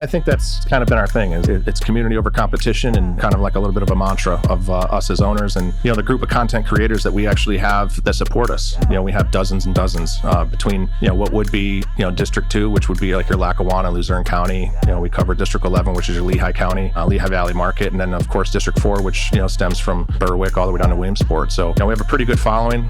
I think that's kind of been our thing. It's community over competition, and kind of like a little bit of a mantra of us as owners, and the group of content creators that we actually have that support us. We have dozens and dozens between what would be District 2, which would be like your Lackawanna, Luzerne County. We cover District 11, which is your Lehigh County, Lehigh Valley market, and then of course District 4, which stems from Berwick all the way down to Williamsport. So we have a pretty good following,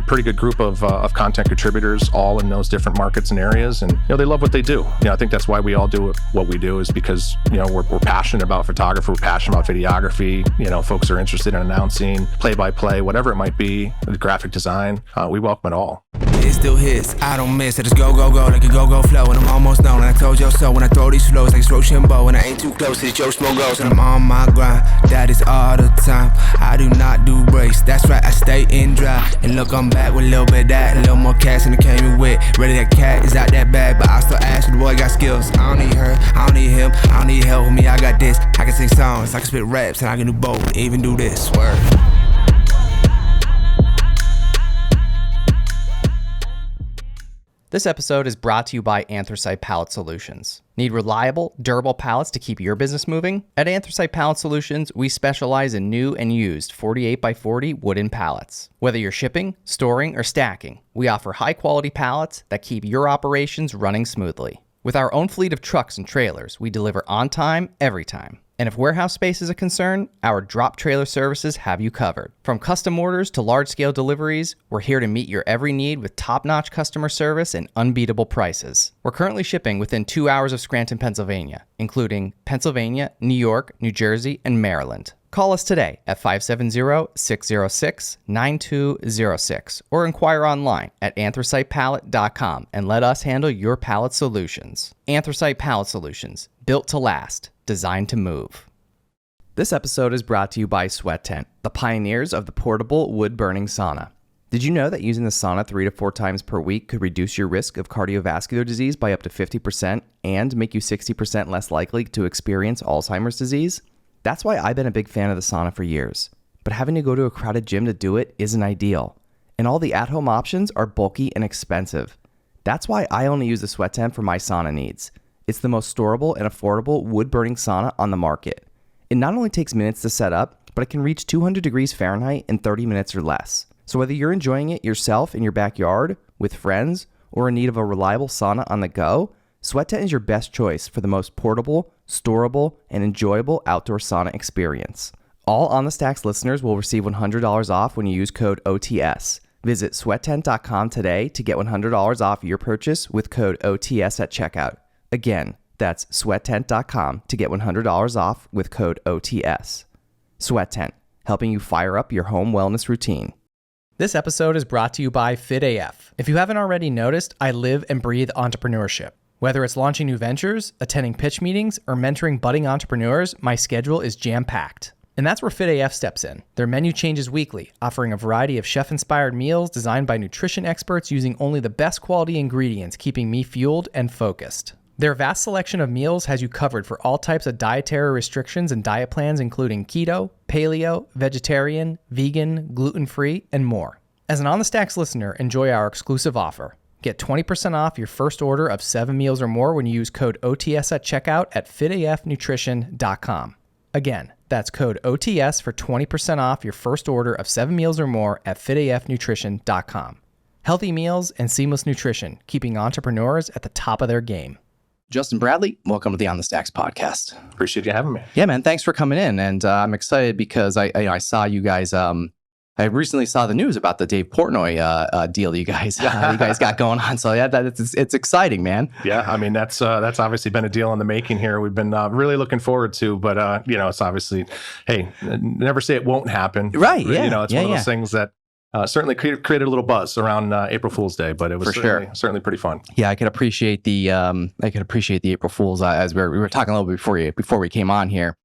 pretty good group of content contributors, all in those different markets and areas, and they love what they do. I think that's why we all do what we do, is because we're passionate about photography, we're passionate about videography. Folks are interested in announcing, play-by-play, whatever it might be, graphic design. We welcome it all. It still hits, I don't miss. I just go like a go flow, and I'm almost done. And I told you so when I throw these flows like it's Rochambeau, and I ain't too close to the Joe Smoke goes, and I'm on my grind. That is all the time. I do not do breaks. That's right, I stay in dry. And look, I'm back with a little bit of that, a little more cash than it came in with. Ready, that cat is out that bag, but I still ask you, the boy got skills. I don't need her, I don't need him, I don't need help with me. I got this. I can sing songs, I can spit raps, and I can do both, even do this. Word. This episode is brought to you by Anthracite Pallet Solutions. Need reliable, durable pallets to keep your business moving? At Anthracite Pallet Solutions, we specialize in new and used 48x40 wooden pallets. Whether you're shipping, storing, or stacking, we offer high-quality pallets that keep your operations running smoothly. With our own fleet of trucks and trailers, we deliver on time, every time. And if warehouse space is a concern, our drop trailer services have you covered. From custom orders to large-scale deliveries, we're here to meet your every need with top-notch customer service and unbeatable prices. We're currently shipping within 2 hours of Scranton, Pennsylvania, including Pennsylvania, New York, New Jersey, and Maryland. Call us today at 570-606-9206 or inquire online at anthracitepallet.com and let us handle your pallet solutions. Anthracite Pallet Solutions, built to last, designed to move. This episode is brought to you by Sweat Tent, the pioneers of the portable wood-burning sauna. Did you know that using the sauna 3 to 4 times per week could reduce your risk of cardiovascular disease by up to 50% and make you 60% less likely to experience Alzheimer's disease? That's why I've been a big fan of the sauna for years, but having to go to a crowded gym to do it isn't ideal. And all the at-home options are bulky and expensive. That's why I only use the Sweat Tent for my sauna needs. It's the most storable and affordable wood-burning sauna on the market. It not only takes minutes to set up, but it can reach 200 degrees Fahrenheit in 30 minutes or less. So whether you're enjoying it yourself in your backyard, with friends, or in need of a reliable sauna on the go, Sweat Tent is your best choice for the most portable, storable, and enjoyable outdoor sauna experience. All On The Stacks listeners will receive $100 off when you use code OTS. Visit sweattent.com today to get $100 off your purchase with code OTS at checkout. Again, that's sweattent.com to get $100 off with code OTS. Sweat Tent, helping you fire up your home wellness routine. This episode is brought to you by FitAF. If you haven't already noticed, I live and breathe entrepreneurship. Whether it's launching new ventures, attending pitch meetings, or mentoring budding entrepreneurs, my schedule is jam-packed. And that's where FitAF steps in. Their menu changes weekly, offering a variety of chef-inspired meals designed by nutrition experts using only the best quality ingredients, keeping me fueled and focused. Their vast selection of meals has you covered for all types of dietary restrictions and diet plans, including keto, paleo, vegetarian, vegan, gluten-free, and more. As an On The Stacks listener, enjoy our exclusive offer. Get 20% off your first order of 7 meals or more when you use code OTS at checkout at fitafnutrition.com. Again, that's code OTS for 20% off your first order of 7 meals or more at fitafnutrition.com. Healthy meals and seamless nutrition, keeping entrepreneurs at the top of their game. Justin Bradley, welcome to the On The Stacks podcast. Appreciate you having me. Yeah, man, thanks for coming in. And I'm excited because I saw you guys, I recently saw the news about the Dave Portnoy deal you guys got going on. So yeah, it's exciting, man. Yeah, I mean, that's obviously been a deal in the making here. We've been really looking forward to, but it's obviously, hey, never say it won't happen. Right, yeah. It's one of those things that certainly created a little buzz around April Fool's Day, but it was certainly pretty fun. Yeah, I could appreciate the April Fools as we were talking a little bit before we came on here.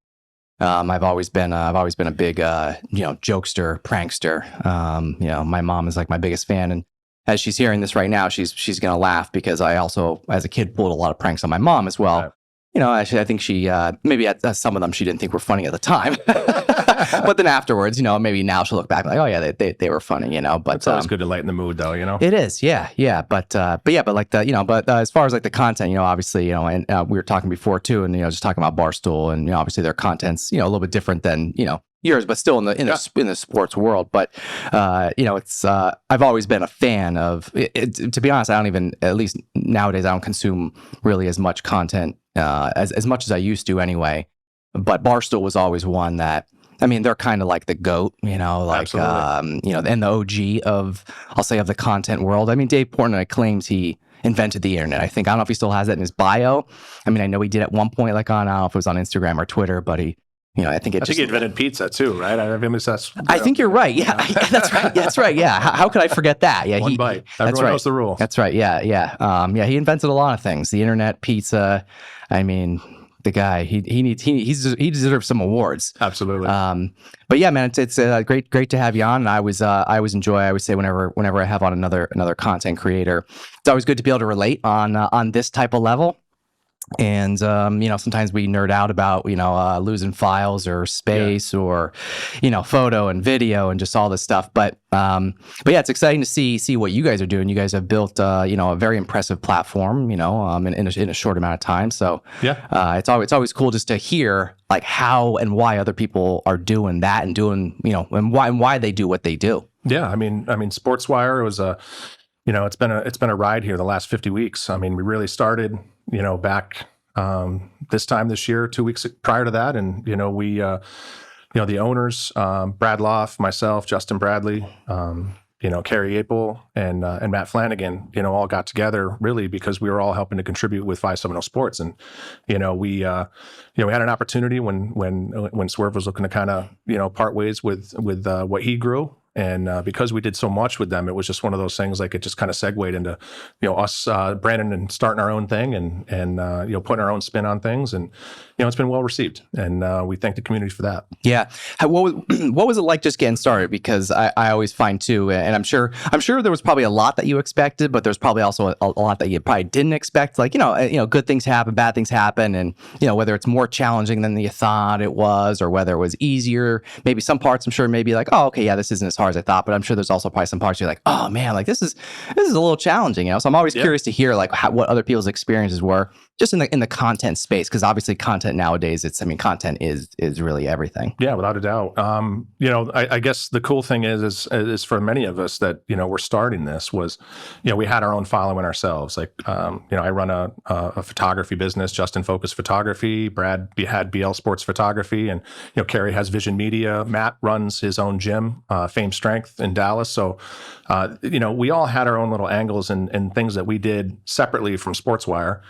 I've always been a big jokester, prankster. My mom is like my biggest fan, and as she's hearing this right now, she's gonna laugh because I also, as a kid, pulled a lot of pranks on my mom as well. Right. Actually, I think she maybe at some of them she didn't think were funny at the time. But then afterwards, you know, maybe now she'll look back like, oh yeah, they were funny, you know. But It's always good to lighten the mood, though, you know. it is, yeah. But like the, you know, but as far as like the content, you know, obviously, you know, and we were talking before too, and you know, just talking about Barstool, and you know, obviously their content's, you know, a little bit different than, you know, yours, but still in the sports world. But you know, it's I've always been a fan of it. To be honest, I don't even, at least nowadays, I don't consume really as much content as much as I used to anyway. But Barstool was always one that, I mean, they're kind of like the GOAT, you know, like you know, and the OG of, I'll say, of the content world. I mean, Dave Portnoy claims he invented the internet. I don't know if he still has that in his bio. I mean, I know he did at one point, like on, I don't know if it was on Instagram or Twitter, but he, you know, I think he invented pizza too, right? I think you're right. Yeah, that's right. That's right. Yeah. How could I forget that? Yeah, one bite. Everyone knows the rule. That's right. Yeah. Yeah. He invented a lot of things. The internet, pizza. I mean, the guy. He deserves some awards. Absolutely. But yeah, man, it's great to have you on. And I always enjoy. I always say whenever I have on another content creator, it's always good to be able to relate on this type of level. And, you know, sometimes we nerd out about, you know, losing files or space or, you know, photo and video and just all this stuff. But yeah, it's exciting to see what you guys are doing. You guys have built, you know, a very impressive platform, you know, in a short amount of time. So yeah, it's always cool just to hear like how and why other people are doing that and doing, you know, and why they do what they do. Yeah. I mean, SportsWire was you know, it's been a ride here the last 50 weeks. I mean, we really started, you know, back this time this year, 2 weeks prior to that. And, you know, we, you know, the owners, Brad Loff, myself, Justin Bradley, you know, Carrie Apel and Matt Flanagan, you know, all got together really because we were all helping to contribute with 570 Sports. And, you know, we had an opportunity when Swerve was looking to kind of, you know, part ways with what he grew. And because we did so much with them, it was just one of those things. Like it just kind of segued into, you know, us, Brandon, and starting our own thing and you know, putting our own spin on things. And you know, it's been well received, and we thank the community for that. Yeah, what was it like just getting started? Because I always find too, and I'm sure there was probably a lot that you expected, but there's probably also a lot that you probably didn't expect. Like you know, good things happen, bad things happen, and you know whether it's more challenging than you thought it was, or whether it was easier. Maybe some parts, I'm sure, maybe like, oh, okay, yeah, this isn't as hard as I thought, but I'm sure there's also probably some parts you're like, oh man, like this is a little challenging, you know. So I'm always curious to hear like what other people's experiences were just in the content space, because obviously content nowadays, content is really everything. Yeah, without a doubt. You know, I guess the cool thing is for many of us that, you know, we're starting this was, you know, we had our own following ourselves. Like, you know, I run a photography business, Justin Focus Photography. Brad had BL Sports Photography, and you know, Carrie has Vision Media. Matt runs his own gym, Fame Strength in Dallas. So, you know, we all had our own little angles and things that we did separately from SportsWire.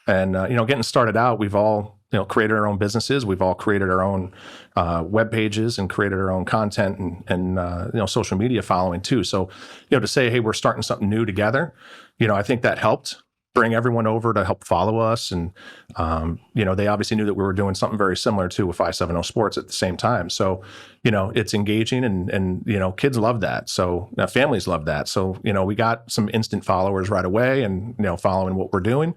And, you know, getting started out, we've all, you know, created our own businesses. We've all created our own web pages and created our own content and you know, social media following too. So, you know, to say, hey, we're starting something new together, you know, I think that helped bring everyone over to help follow us. And, you know, they obviously knew that we were doing something very similar to with 570 Sports at the same time. So, you know, it's engaging and you know, kids love that. So families love that. So, you know, we got some instant followers right away and, you know, following what we're doing.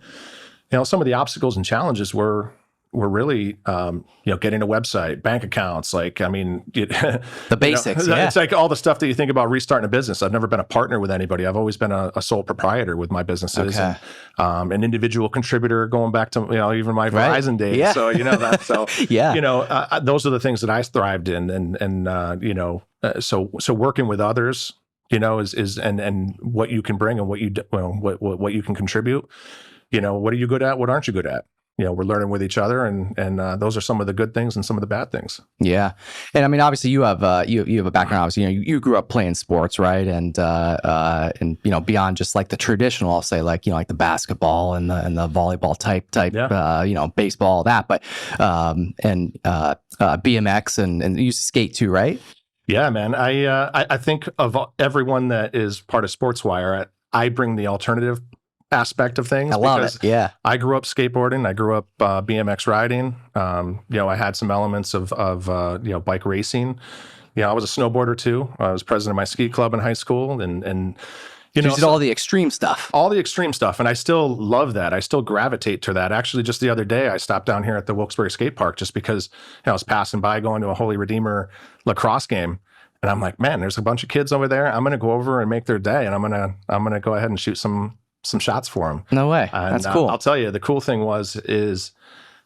You know, some of the obstacles and challenges were really, you know, getting a website, bank accounts. Like, I mean, the basics. You know, yeah. It's like all the stuff that you think about restarting a business. I've never been a partner with anybody. I've always been a sole proprietor with my businesses. Okay. And, an individual contributor going back to, you know, even my Verizon days. Yeah. So, you know, that, so, yeah. You know, those are the things that I thrived in. And you know, so working with others, you know, is what you can bring and what you can contribute. You know, what are you good at? What aren't you good at? You know, we're learning with each other, and those are some of the good things and some of the bad things. Yeah, and I mean, obviously, you have you have a background. Obviously, you know, you grew up playing sports, right? And you know, beyond just like the traditional, I'll say, like, you know, like the basketball and the volleyball type, yeah. You know, baseball, that, but BMX and you used to skate too, right? Yeah, man. I think of everyone that is part of SportsWire, I bring the alternative aspect of things. I love it. Yeah. I grew up skateboarding. I grew up BMX riding. You know, I had some elements of you know, bike racing. You know, I was a snowboarder too. I was president of my ski club in high school, and You did all the extreme stuff. All the extreme stuff. And I still love that. I still gravitate to that. Actually, just the other day, I stopped down here at the Wilkes-Barre skate park just because I was passing by going to a Holy Redeemer lacrosse game. And I'm like, man, there's a bunch of kids over there. I'm going to go over and make their day. And I'm going to go ahead and shoot some shots for them. No way. And, that's cool. I'll tell you, the cool thing is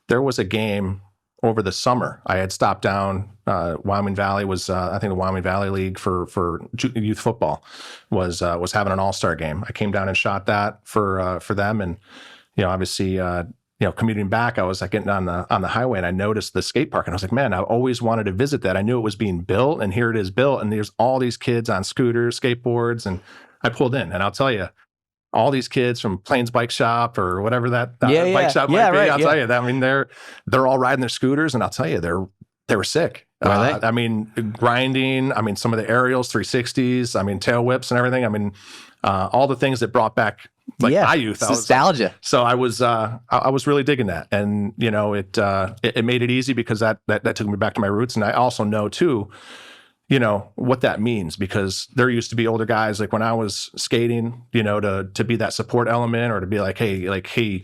there was a game over the summer. I had stopped down. Wyoming Valley was, I think the Wyoming Valley League for youth football was having an all-star game. I came down and shot that for them. And, obviously, commuting back, I was like getting on the highway and I noticed the skate park and I was like, man, I always wanted to visit that. I knew it was being built and here it is built. And there's all these kids on scooters, skateboards. And I pulled in and I'll tell you, all these kids from Plains Bike Shop or whatever that bike shop might be. I'll tell you that. I mean, they're all riding their scooters, and I'll tell you, they were sick. I mean, grinding. I mean, some of the aerials, 360s. I mean, tail whips and everything. I mean, all the things that brought back my youth. Nostalgia. So I was really digging that, and it made it easy because that took me back to my roots, and I also know too. What that means, because there used to be older guys, like when I was skating, to be that support element or to be like, hey,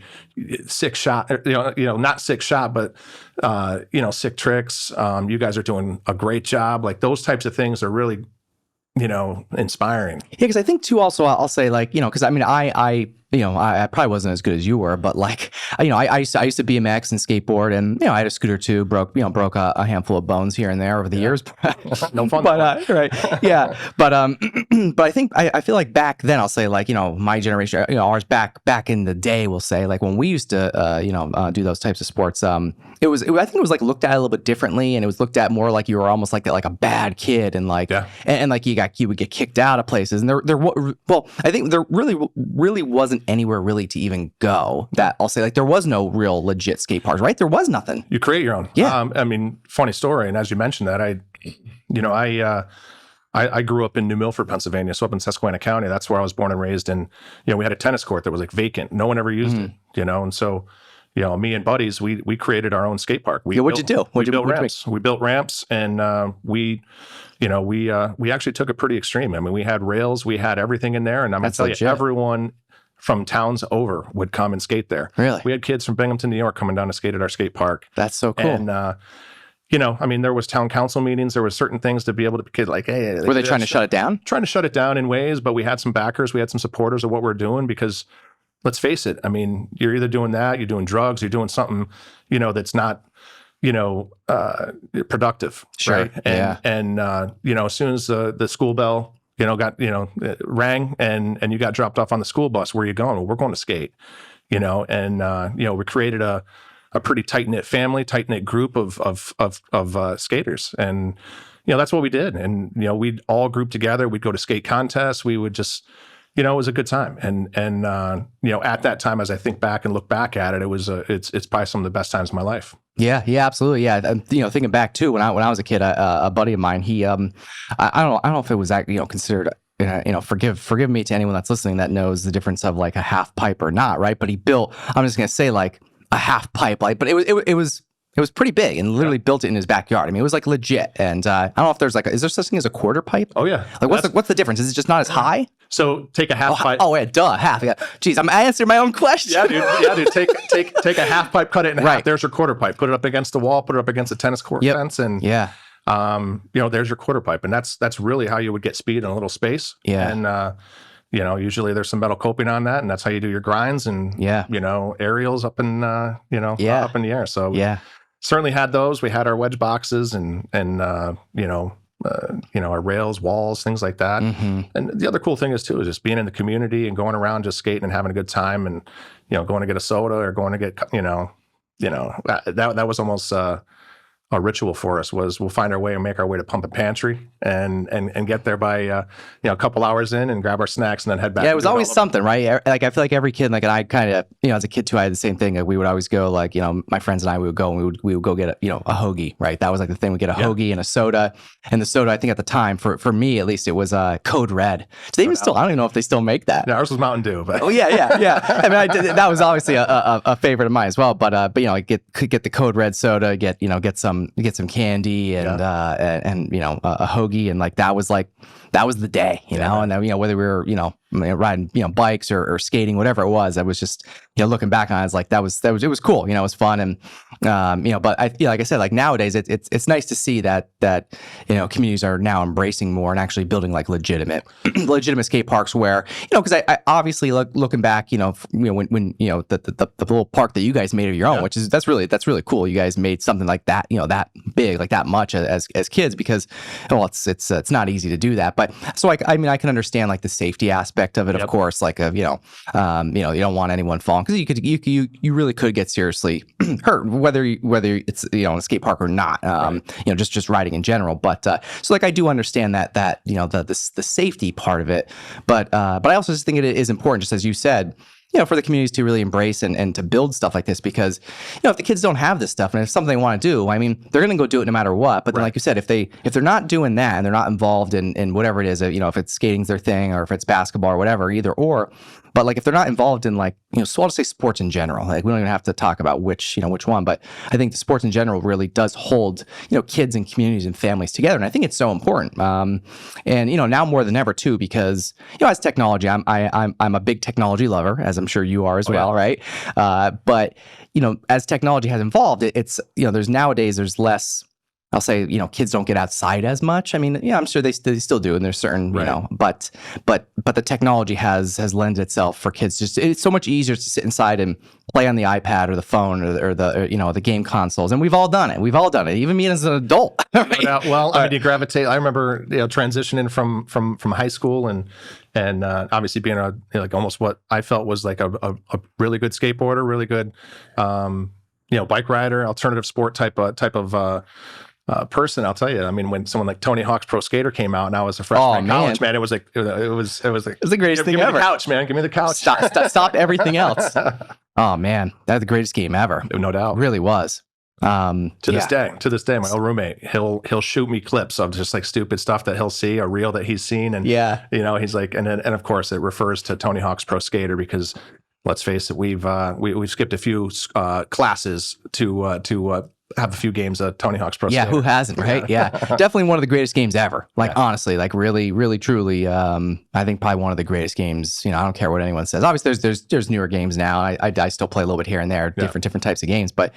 sick shot, not sick shot, but, sick tricks. You guys are doing a great job. Like those types of things are really, inspiring. Yeah. Because I think too, also I'll say because I mean, I probably wasn't as good as you were, but I used to BMX and skateboard, and I had a scooter too. Broke a handful of bones here and there over the years. No fun, but right, yeah. But I think I feel like back then, I'll say my generation, ours back in the day, we'll say when we used to do those types of sports. I think it was looked at a little bit differently, and it was looked at more like you were almost like a bad kid, and you would get kicked out of places, and I think there really wasn't anywhere really to even go. That I'll say there was no real legit skate parks, right? There was nothing. You create your own. Yeah. I mean, funny story, and as you mentioned that, I grew up in New Milford, Pennsylvania, so up in Susquehanna County. That's where I was born and raised, and we had a tennis court that was vacant. No one ever used it, and so. Me and buddies, we created our own skate park. What'd you do? We built ramps. We built ramps, and we actually took it pretty extreme. I mean, we had rails, we had everything in there, and I'm going to tell you, everyone from towns over would come and skate there. Really? We had kids from Binghamton, New York, coming down to skate at our skate park. That's so cool. And I mean, there was town council meetings. There was certain things to be able to kid hey. Were they trying to shut it down? Trying to shut it down in ways, but we had some backers. We had some supporters of what we're doing because. Let's face it. I mean, you're either doing that, you're doing drugs, you're doing something, that's not, productive. Sure. Right. And as soon as the school bell, rang and you got dropped off on the school bus, where are you going? Well, we're going to skate, we created a pretty tight knit family, tight knit group of skaters. And, that's what we did. And, we'd all group together. We'd go to skate contests. We would just, it was a good time. And at that time, as I think back and look back at it, it's probably some of the best times of my life. Yeah, absolutely. Yeah. Thinking back too, when I was a kid, a buddy of mine, he, I don't know if it was considered, forgive me to anyone that's listening that knows the difference of a half pipe or not. Right. But he built, I'm just going to say a half pipe, but it was pretty big, and literally built it in his backyard. I mean, it was legit. And I don't know if there's is there such thing as a quarter pipe? Oh yeah. What's the difference? Is it just not as high? So take a half pipe. Oh yeah, duh, half. Yeah. Jeez, I'm answering my own question. Yeah, dude. Take a half pipe, cut it in half. There's your quarter pipe. Put it up against the wall. Put it up against the tennis court fence, and there's your quarter pipe, and that's really how you would get speed in a little space. Yeah. And usually there's some metal coping on that, and that's how you do your grinds and aerials up in up in the air. So certainly had those. We had our wedge boxes and our rails, walls, things like that. Mm-hmm. And the other cool thing is just being in the community and going around just skating and having a good time, and going to get a soda or going to get that was almost a ritual for us. Was we'll find our way and make our way to Pump and Pantry and get there by a couple hours in and grab our snacks and then head back. Yeah, it was always something, right? I feel like every kid, and I kind of as a kid too, I had the same thing. We would always go my friends and I, we would go and we would go get a hoagie, right? That was the thing. We get a hoagie and a soda, and the soda, I think at the time for me at least, it was Code Red. Do they even still? I don't even know if they still make that. Yeah, ours was Mountain Dew, but yeah. I mean, that was obviously a favorite of mine as well. But I get the Code Red soda, get some candy and a hoagie, and that was the day, and then whether we were riding, bikes or skating, whatever it was. I was just, looking back on it, I was like, it was cool. It was fun. And, but I feel like I said, like nowadays it's nice to see that, communities are now embracing more and actually building like legitimate skate parks where, because I obviously looking back, when the little park that you guys made of your own, which is, that's really cool. You guys made something like that, that big, like that much as kids, because, well, it's not easy to do that. But so I can understand like the safety aspect of it, of course, like, you don't want anyone falling, because you really could get seriously hurt, whether it's, in a skate park or not, just riding in general. But, so like, I do understand that, the safety part of it, but I also just think it is important, just as you said, for the communities to really embrace and to build stuff like this, because, if the kids don't have this stuff and if something they want to do, I mean, they're going to go do it no matter what. But then, like you said, if they're not doing that and they're not involved in whatever it is, if it's skating's their thing or if it's basketball or whatever, either or. But like if they're not involved in like, so I'll just say sports in general, like we don't even have to talk about which one, but I think the sports in general really does hold, kids and communities and families together. And I think it's so important. And, now more than ever too, because, as technology, I'm a big technology lover, as I'm sure you are as well. Right. But, as technology has evolved, it's, there's less, I'll say, kids don't get outside as much. I mean, I'm sure they still do, and there's certain, but the technology has lended itself for kids. It's so much easier to sit inside and play on the iPad or the phone or the game consoles, and we've all done it. Even me as an adult. Right? Well, I mean, you gravitate. I remember transitioning from high school and obviously being like almost what I felt was like a really good skateboarder, really good bike rider, alternative sport type of person. I'll tell you, I mean, when someone like Tony Hawk's Pro Skater came out and I was a freshman in college, man, it was the greatest thing ever. Give me the couch, man. Give me the couch. Stop everything else. Oh man, that's the greatest game ever. No doubt. It really was. To this day, my old roommate, he'll shoot me clips of just like stupid stuff that he'll see, a reel that he's seen. And he's like, and of course it refers to Tony Hawk's Pro Skater, because let's face it, we've skipped a few classes to have a few games of Tony Hawk's Pro Skater. Yeah, who hasn't, right? Yeah. Definitely one of the greatest games ever. Like, honestly, like really, really, truly, I think probably one of the greatest games. I don't care what anyone says. Obviously, there's newer games now. I still play a little bit here and there, different types of games. But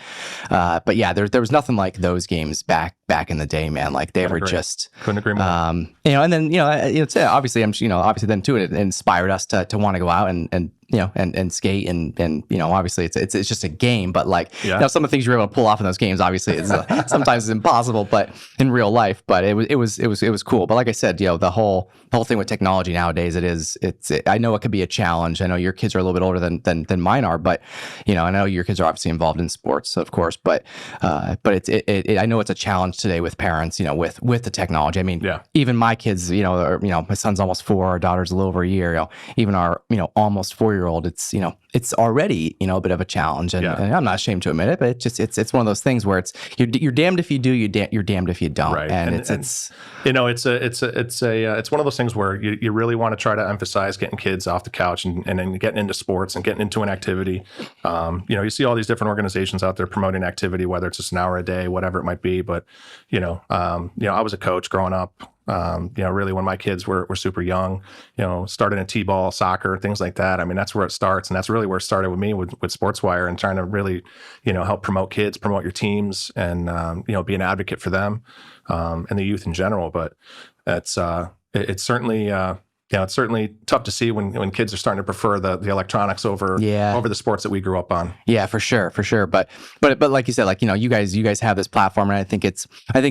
yeah, there was nothing like those games back in the day, man. Like they were just... Couldn't agree more. And then, it's obviously, obviously then too, it inspired us to want to go out and skate and obviously it's just a game, but like some of the things you're able to pull off in those games, obviously it's sometimes it's impossible, but in real life, but it was cool. But like I said, the whole thing with technology nowadays, I know it could be a challenge. I know your kids are a little bit older than mine are, but I know your kids are obviously involved in sports, of course, but I know it's a challenge today with parents, with the technology. I mean, even my kids, my son's almost 4, our daughter's a little over a year, even our, almost 4-year-old, it's already, a bit of a challenge, and I'm not ashamed to admit it, but it's one of those things where you're damned if you do, you're damned if you don't. Right. And it's one of those things where you really want to try to emphasize getting kids off the couch and then getting into sports and getting into an activity. You see all these different organizations out there promoting activity, whether it's just an hour a day, whatever it might be. But, I was a coach growing up. Really when my kids were super young, started in t-ball, soccer, things like that. I mean, that's where it starts. And that's really where it started with me with SportsWire and trying to really, help promote kids, promote your teams and, be an advocate for them and the youth in general. But it's certainly, it's certainly tough to see when kids are starting to prefer the electronics over the sports that we grew up on. Yeah, for sure. But like you said, like you guys have this platform, and I think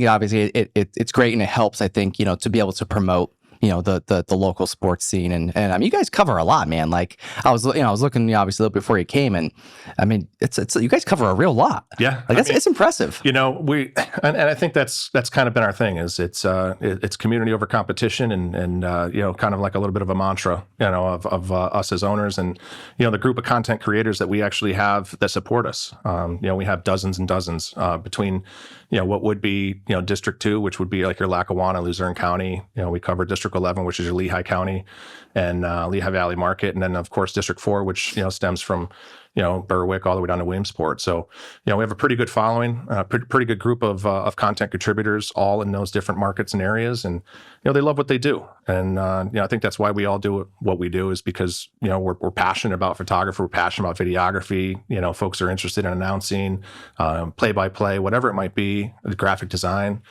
obviously it's great, and it helps. I think to be able to promote the local sports scene, and I mean, you guys cover a lot, man. Like I was looking obviously a little before you came, and I mean it's you guys cover a real lot. Yeah, like it's impressive. And I think that's kind of been our thing, is it's community over competition, and kind of like a little bit of a mantra of us as owners, and the group of content creators that we actually have that support us. We have dozens and dozens between what would be District 2, which would be like your Lackawanna, Luzerne County. We cover District 11, which is your Lehigh County, and Lehigh Valley Market, and then of course District 4, which stems from Berwick all the way down to Williamsport. So, we have a pretty good following, pretty good group of content contributors, all in those different markets and areas. And, they love what they do. And, I think that's why we all do what we do, is because, we're passionate about photography, we're passionate about videography. Folks are interested in announcing, play-by-play, whatever it might be, graphic design.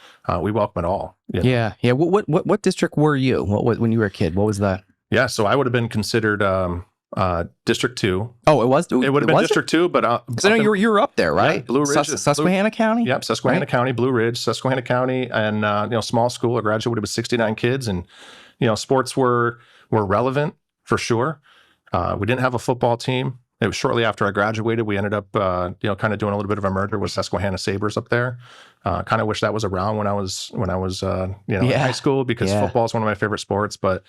We welcome it all. Yeah. What district were you? When you were a kid? What was the? Yeah, so I would have been considered District 2. Oh, it was? It would have been District 2, but... Because I know you were up there, right? Yeah, Blue Ridge. Susquehanna County? Yep, Susquehanna County, Blue Ridge, Susquehanna County, and, small school. I graduated with 69 kids, and, sports were relevant, for sure. We didn't have a football team. It was shortly after I graduated. We ended up, kind of doing a little bit of a merger with Susquehanna Sabres up there. Kind of wish that was around when I was in high school, because football is one of my favorite sports. But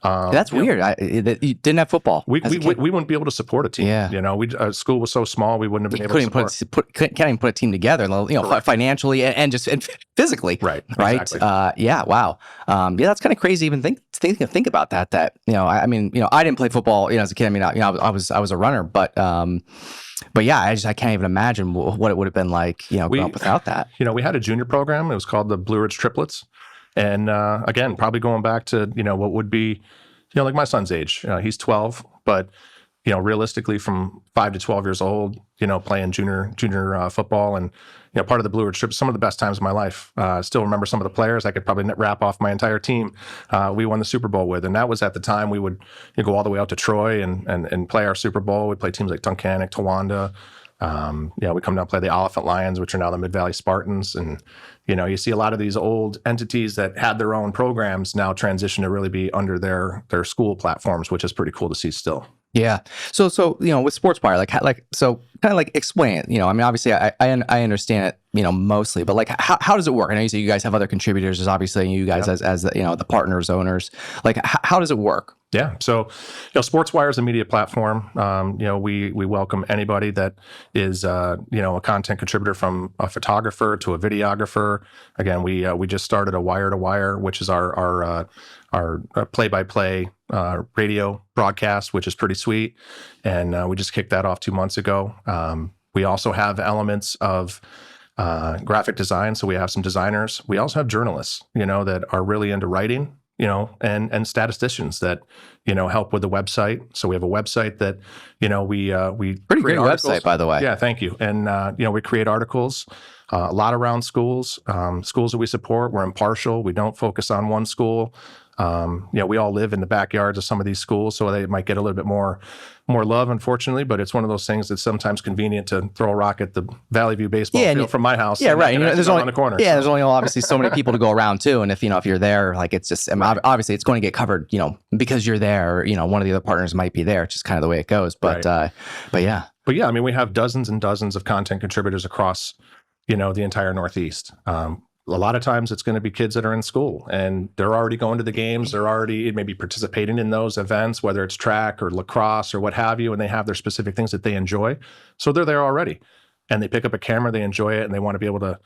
that's weird. You didn't have football. We wouldn't be able to support a team. Yeah. School was so small, we wouldn't have been able to support. Can't even put a team together. Financially and just physically. Right. Right. Exactly. Wow. That's kind of crazy. Even think about that. I didn't play football. As a kid. I was a runner, but yeah, I can't even imagine what it would have been like, growing up without that. We had a junior program. It was called the Blue Ridge Triplets. And again, probably going back to, what would be, like my son's age. He's 12, but, realistically from 5 to 12 years old, playing junior football and, part of the Blue Ridge Triplets, some of the best times of my life. Still remember some of the players. I could probably wrap off my entire team we won the Super Bowl with. And that was at the time we would go all the way out to Troy and play our Super Bowl. We'd play teams like Tunkhannock, Towanda. We come down and play the Elephant Lions, which are now the Mid-Valley Spartans. And, you see a lot of these old entities that had their own programs now transition to really be under their school platforms, which is pretty cool to see still. Yeah. So with SportsWire, so kind of explain it. Obviously I understand it, mostly, but how does it work? I know you say you guys have other contributors, as obviously you guys as the partners, owners. How does it work? Yeah. So, SportsWire is a media platform. We welcome anybody that is, a content contributor, from a photographer to a videographer. Again, we just started a wire to wire, which is our play-by-play radio broadcast, which is pretty sweet. And we just kicked that off 2 months ago. We also have elements of graphic design. So we have some designers. We also have journalists, that are really into writing, and statisticians that, help with the website. So we have a website that, we pretty great articles. website, by the way. Yeah, thank you. And, we create articles, a lot around schools that we support. We're impartial. We don't focus on one school. We all live in the backyards of some of these schools, so they might get a little bit more love, unfortunately. But it's one of those things that's sometimes convenient to throw a rock at the Valley View baseball field from my house. Yeah, right. There's only on the corner. Yeah, there's only obviously so many people to go around too. And if you're there, it's just obviously it's going to get covered, because you're there. One of the other partners might be there. It's just kind of the way it goes. But yeah. But yeah, we have dozens and dozens of content contributors across, the entire Northeast. A lot of times it's going to be kids that are in school and they're already going to the games. They're already maybe participating in those events, whether it's track or lacrosse or what have you, and they have their specific things that they enjoy. So they're there already and they pick up a camera, they enjoy it, and they want to be able to,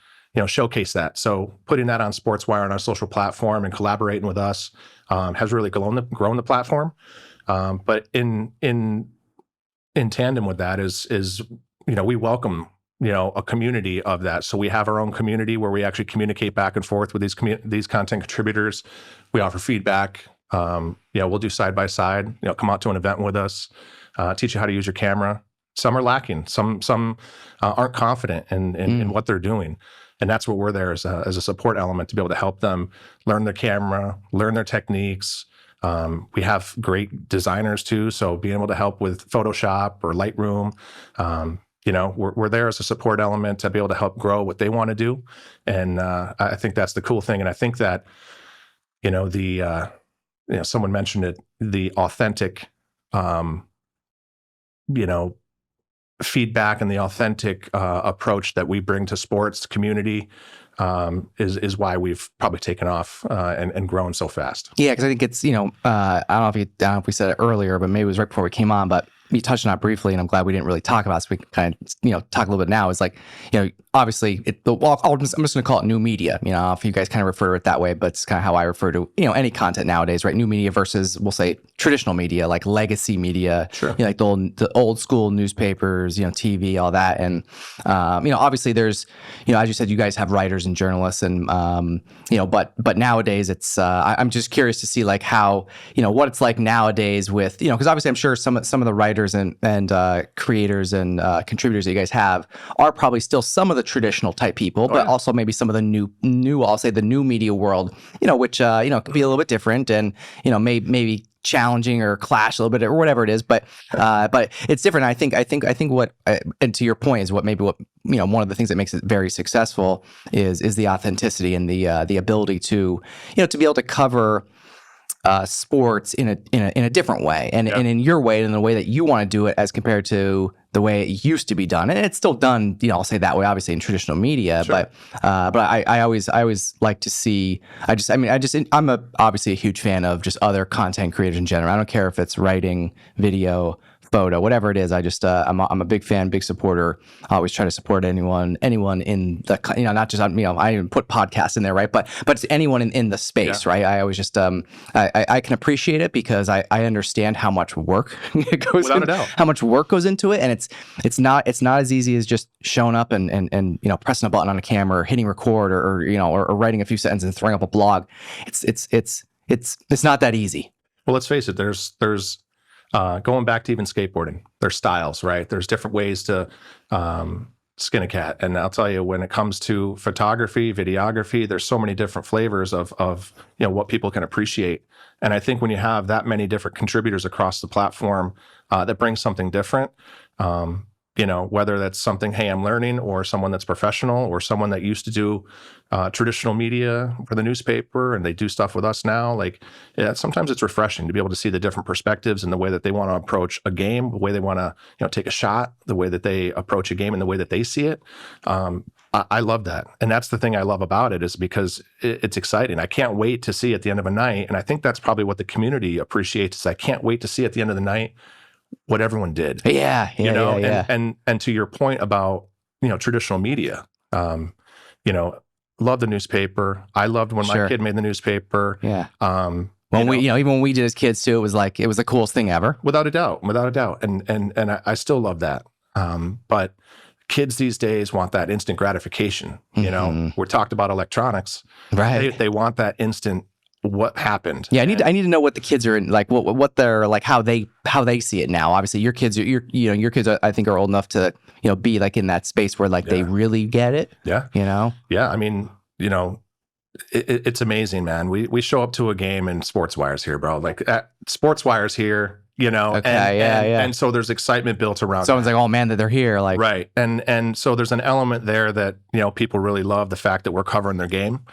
showcase that. So putting that on SportsWire on our social platform and collaborating with us has really grown the platform. But in tandem with that is we welcome a community of that. So we have our own community where we actually communicate back and forth with these content contributors. We offer feedback. We'll do side by side. Come out to an event with us, teach you how to use your camera. Some are lacking. Some aren't confident in what they're doing, and that's what we're there as a support element to be able to help them learn their camera, learn their techniques. We have great designers too, so being able to help with Photoshop or Lightroom. We're there as a support element to be able to help grow what they want to do. And I think that's the cool thing. And I think that, someone mentioned it, the authentic, feedback and the authentic approach that we bring to sports community is why we've probably taken off and grown so fast. Yeah, because I think it's, I don't know if we said it earlier, but maybe it was right before we came on, but you touched on it briefly, and I'm glad we didn't really talk about it, so we can kind of, talk a little bit now, is like, obviously, I'm just going to call it new media, if you guys kind of refer to it that way, but it's kind of how I refer to, any content nowadays, right? New media versus, we'll say, traditional media, like legacy media, Sure. like the old school newspapers, TV, all that. And, obviously there's, as you said, you guys have writers and journalists and, but nowadays it's, I'm just curious to see like how, what it's like nowadays with, because obviously I'm sure some of the writers and creators and contributors that you guys have are probably still some of the traditional type people, but also maybe some of the new, I'll say the new media world, which, can be a little bit different and, maybe challenging or clash a little bit or whatever it is, but it's different. I think what, and to your point is what one of the things that makes it very successful is the authenticity and the ability to, to be able to cover sports in a different way and in your way and in the way that you want to do it as compared to the way it used to be done. And it's still done, I'll say that way, obviously in traditional media, Sure. but I always like to see, I'm obviously a huge fan of just other content creators in general. I don't care if it's writing, video, photo, whatever it is. I just I'm a big fan, big supporter. I always try to support anyone in the not just I even put podcasts in there, right? But it's anyone in the space, right? I always just I can appreciate it because I understand how much work goes Without a doubt. how much work goes into it, and it's not as easy as just showing up and pressing a button on a camera or hitting record or writing a few sentences and throwing up a blog. It's not that easy. Well, let's face it. There's going back to even skateboarding, there's styles, right? There's different ways to skin a cat. And I'll tell you, when it comes to photography, videography, there's so many different flavors of what people can appreciate. And I think when you have that many different contributors across the platform that brings something different, whether that's something, hey, I'm learning, or someone that's professional, or someone that used to do traditional media for the newspaper and they do stuff with us now. Like, sometimes it's refreshing to be able to see the different perspectives and the way that they want to approach a game, the way they want to, take a shot, the way that they approach a game and the way that they see it. I love that. And that's the thing I love about it, is because it's exciting. I can't wait to see at the end of a night. And I think that's probably what the community appreciates, is I can't wait to see at the end of the night what everyone did. Yeah. And to your point about, traditional media, love the newspaper. I loved when my kid made the newspaper. Yeah. Even when we did as kids too, it was the coolest thing ever. Without a doubt. And I still love that. But kids these days want that instant gratification. We're talked about electronics. Right. They want that instant, what happened. Yeah, I need to know what the kids are in, like what they're like, how they see it now. Obviously your kids I think are old enough to be like in that space where they really get it. Yeah. Yeah, I mean, it's amazing, man. We show up to a game in SportsWire's here, bro. Like SportsWire's here, Okay, and so there's excitement built around. Someone's like, oh man, that they're here, like, right. And so there's an element there that people really love, the fact that we're covering their game.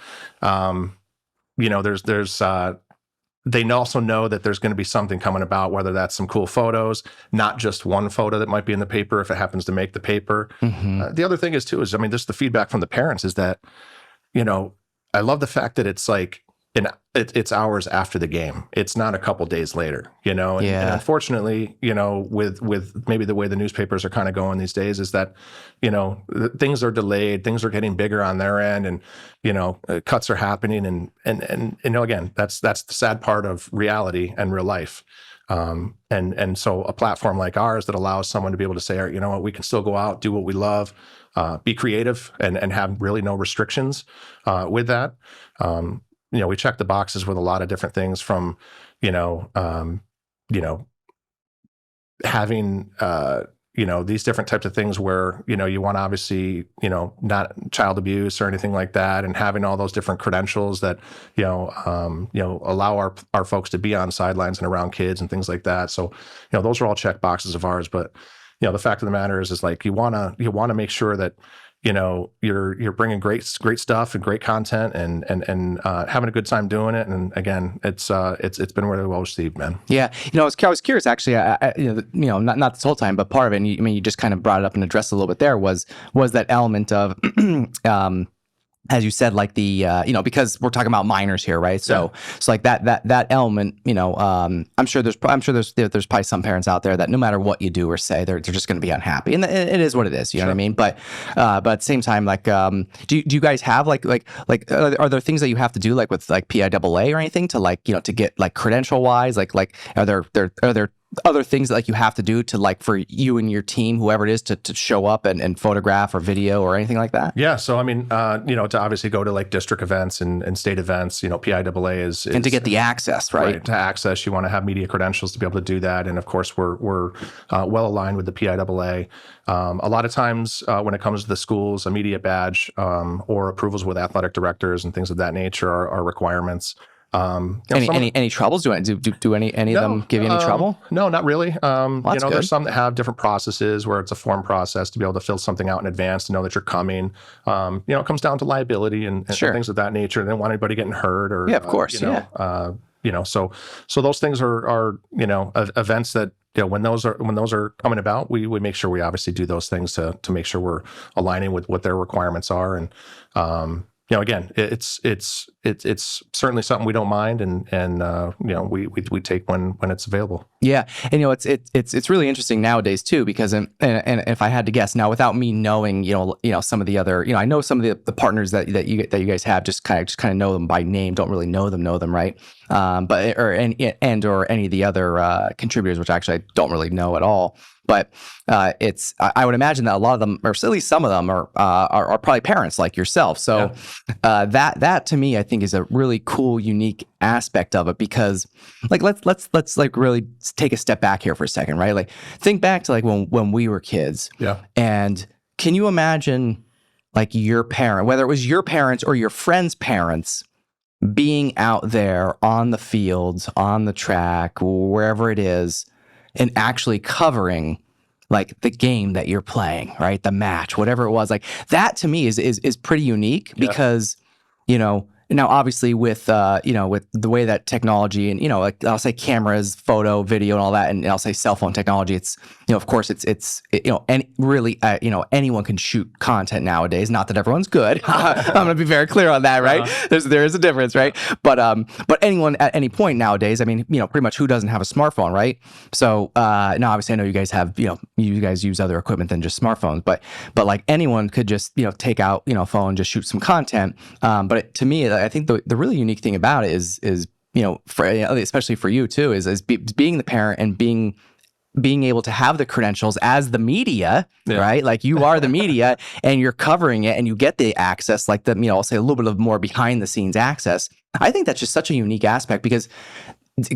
There's they also know that there's going to be something coming about, whether that's some cool photos, not just one photo that might be in the paper if it happens to make the paper. Mm-hmm. The other thing is too, just the feedback from the parents is that, I love the fact that it's like it's hours after the game. It's not a couple days later, and unfortunately, with maybe the way the newspapers are kind of going these days, is that, things are delayed, things are getting bigger on their end, and, cuts are happening. And again, that's the sad part of reality and real life. And so a platform like ours that allows someone to be able to say, you know what, we can still go out, do what we love, be creative and have really no restrictions, with that. We check the boxes with a lot of different things, from, having, these different types of things where, you want to obviously, not child abuse or anything like that, and having all those different credentials that, allow our folks to be on sidelines and around kids and things like that. So, those are all check boxes of ours. But, the fact of the matter is like, you want to make sure that, you're bringing great stuff and great content and having a good time doing it. And again, it's been really well received, man. Yeah. I was curious actually, not this whole time, but part of it, and you just kind of brought it up and addressed a little bit there, was that element of, as you said, like the because we're talking about minors here, right? So so like that element, I'm sure there's probably some parents out there that no matter what you do or say, they're just going to be unhappy, and it is what it is. You know what I mean? But at the same time, like, do you guys have like are there things that you have to do like with like PIAA or anything to like to get like credential wise, like are there other things that like you have to do to like for you and your team, whoever it is, to show up and photograph or video or anything like that? Yeah. So, I mean, to obviously go to like district events and state events, PIAA is and to get the access, right? To access, you want to have media credentials to be able to do that. And of course, we're well aligned with the PIAA. A lot of times when it comes to the schools, a media badge or approvals with athletic directors and things of that nature are requirements. Any troubles? Do any of them give you any trouble? No, not really. Good. There's some that have different processes where it's a form process to be able to fill something out in advance to know that you're coming. It comes down to liability and things of that nature. They don't want anybody getting hurt or of course, so those things are events that when those are coming about, we make sure we obviously do those things to make sure we're aligning with what their requirements are. And again, it's certainly something we don't mind, and we take when it's available. Yeah, and it's really interesting nowadays too, because and if I had to guess now, without me knowing some of the other I know some of the partners that you guys have, just kind of know them by name, don't really know them right, or any of the other contributors, which actually I don't really know at all. But I would imagine that a lot of them, or at least some of them, are probably parents like yourself. So that to me, I think, is a really cool, unique aspect of it, because like let's like really take a step back here for a second, right? Like think back to like when we were kids. Yeah. And can you imagine like your parent, whether it was your parents or your friends' parents, being out there on the fields, on the track, wherever it is, and actually covering like the game that you're playing, right? The match, whatever it was, like that to me is pretty unique, because, now obviously with with the way that technology and, like I'll say cameras, photo, video and all that, and I'll say cell phone technology, it's, of course anyone can shoot content nowadays. Not that everyone's good. I'm going to be very clear on that, right? There is a difference, right? But anyone at any point nowadays, I mean, pretty much who doesn't have a smartphone, right? So now obviously I know you guys have, you guys use other equipment than just smartphones, but like anyone could just, take out, a phone, just shoot some content. But to me, I think the really unique thing about it is especially for you too, is being the parent and being able to have the credentials as the media, right? Like you are the media and you're covering it and you get the access, like I'll say a little bit of more behind the scenes access. I think that's just such a unique aspect, because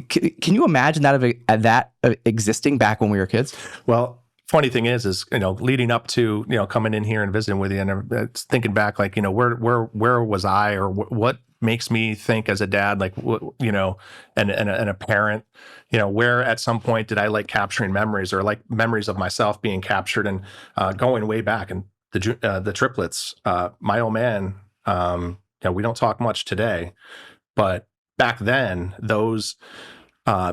can you imagine that existing back when we were kids? Well, funny thing is leading up to coming in here and visiting with you, and thinking back, like where was I, or what makes me think as a dad, like and a parent, where at some point did I like capturing memories, or like memories of myself being captured, and going way back, and the triplets, my old man, we don't talk much today, but back then those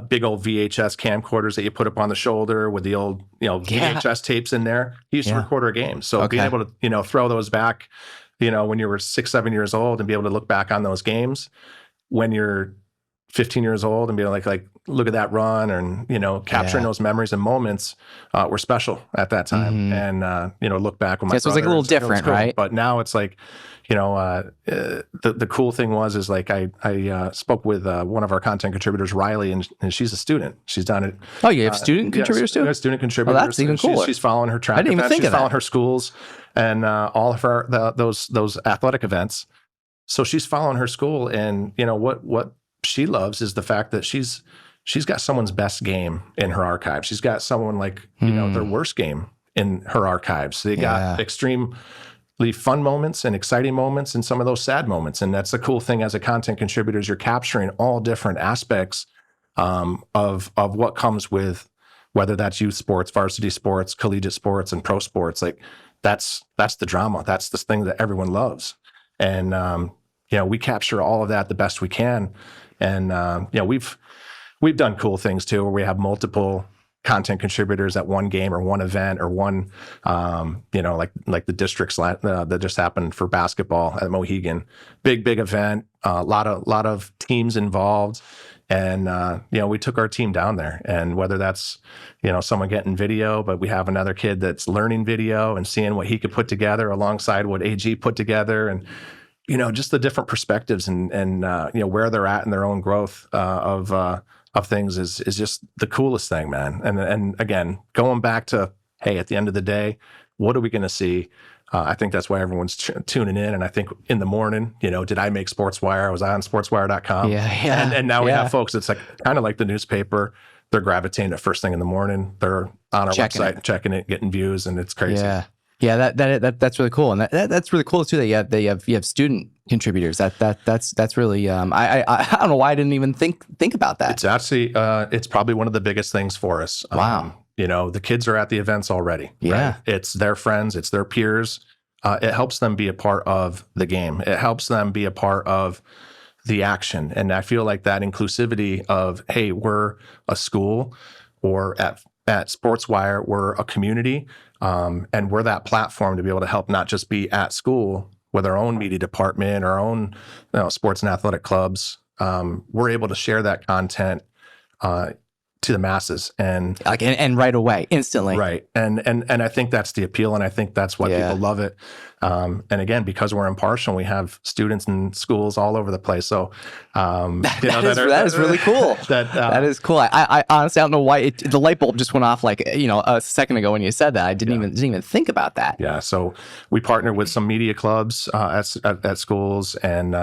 big old VHS camcorders that you put up on the shoulder with the old, VHS tapes in there. He used to record our games. So being able to, throw those back, when you were 6-7 years old, and be able to look back on those games when you're 15 years old and be like, look at that run, and, capturing those memories and moments were special at that time. And, look back when my so it's like a little different, cool, right? But now it's like, the cool thing is like I spoke with one of our content contributors, Riley, and she's a student. She's done it. Oh, you have student contributors too? Student contributors. Oh, that's even cooler. She's following her track. I didn't even think of that. She's following her schools and all of her those athletic events. So she's following her school, and what she loves is the fact that she's got someone's best game in her archive. She's got someone like their worst game in her archives. They got extremely fun moments and exciting moments, and some of those sad moments. And that's the cool thing as a content contributor, is you're capturing all different aspects of what comes with, whether that's youth sports, varsity sports, collegiate sports, and pro sports. Like that's the drama. That's the thing that everyone loves. And we capture all of that the best we can. And we've done cool things too, where we have multiple content contributors at one game or one event or one, like the districts that just happened for basketball at Mohegan. Big event, a lot of teams involved. And, we took our team down there, and whether that's, someone getting video, but we have another kid that's learning video and seeing what he could put together alongside what AG put together, and, just the different perspectives and where they're at in their own growth of things is just the coolest thing, man. And again, going back to, hey, at the end of the day, what are we going to see? I think that's why everyone's tuning in. And I think in the morning, did I make SportsWire? Was I on SportsWire.com? Yeah. And now we have folks, it's like kind of like the newspaper. They're gravitating to first thing in the morning. They're on our website, checking it, getting views, and it's crazy. Yeah, that's really cool, and that's really cool too. That you have student contributors. That's really I don't know why I didn't even think about that. It's actually it's probably one of the biggest things for us. Wow. The kids are at the events already. Yeah. Right? It's their friends, it's their peers. It helps them be a part of the game. It helps them be a part of the action. And I feel like that inclusivity of, hey, we're a school, or at SportsWire, we're a community, and we're that platform to be able to help not just be at school with our own media department, our own sports and athletic clubs. We're able to share that content to the masses, and right away, instantly. Right. And I think that's the appeal, and I think that's why people love it. And again, because we're impartial, we have students in schools all over the place. So, that is really cool. That is cool. I honestly, I don't know why the light bulb just went off like, a second ago when you said that. I didn't even think about that. Yeah. So we partner with some media clubs at schools, and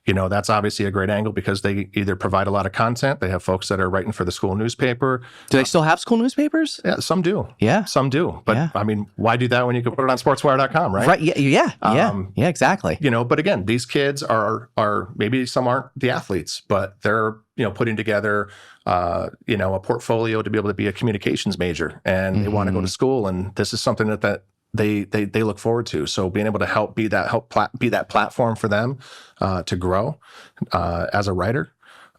that's obviously a great angle because they either provide a lot of content. They have folks that are writing for the school newspaper. Do they still have school newspapers? Yeah, some do. Yeah. Some do. But I mean, why do that when you can put it on SportsWire.com, right? Right. Yeah, exactly. But again, these kids are maybe some aren't the athletes, but they're, putting together, a portfolio to be able to be a communications major, and they want to go to school. And this is something that they look forward to. So being able to be that platform for them to grow as a writer,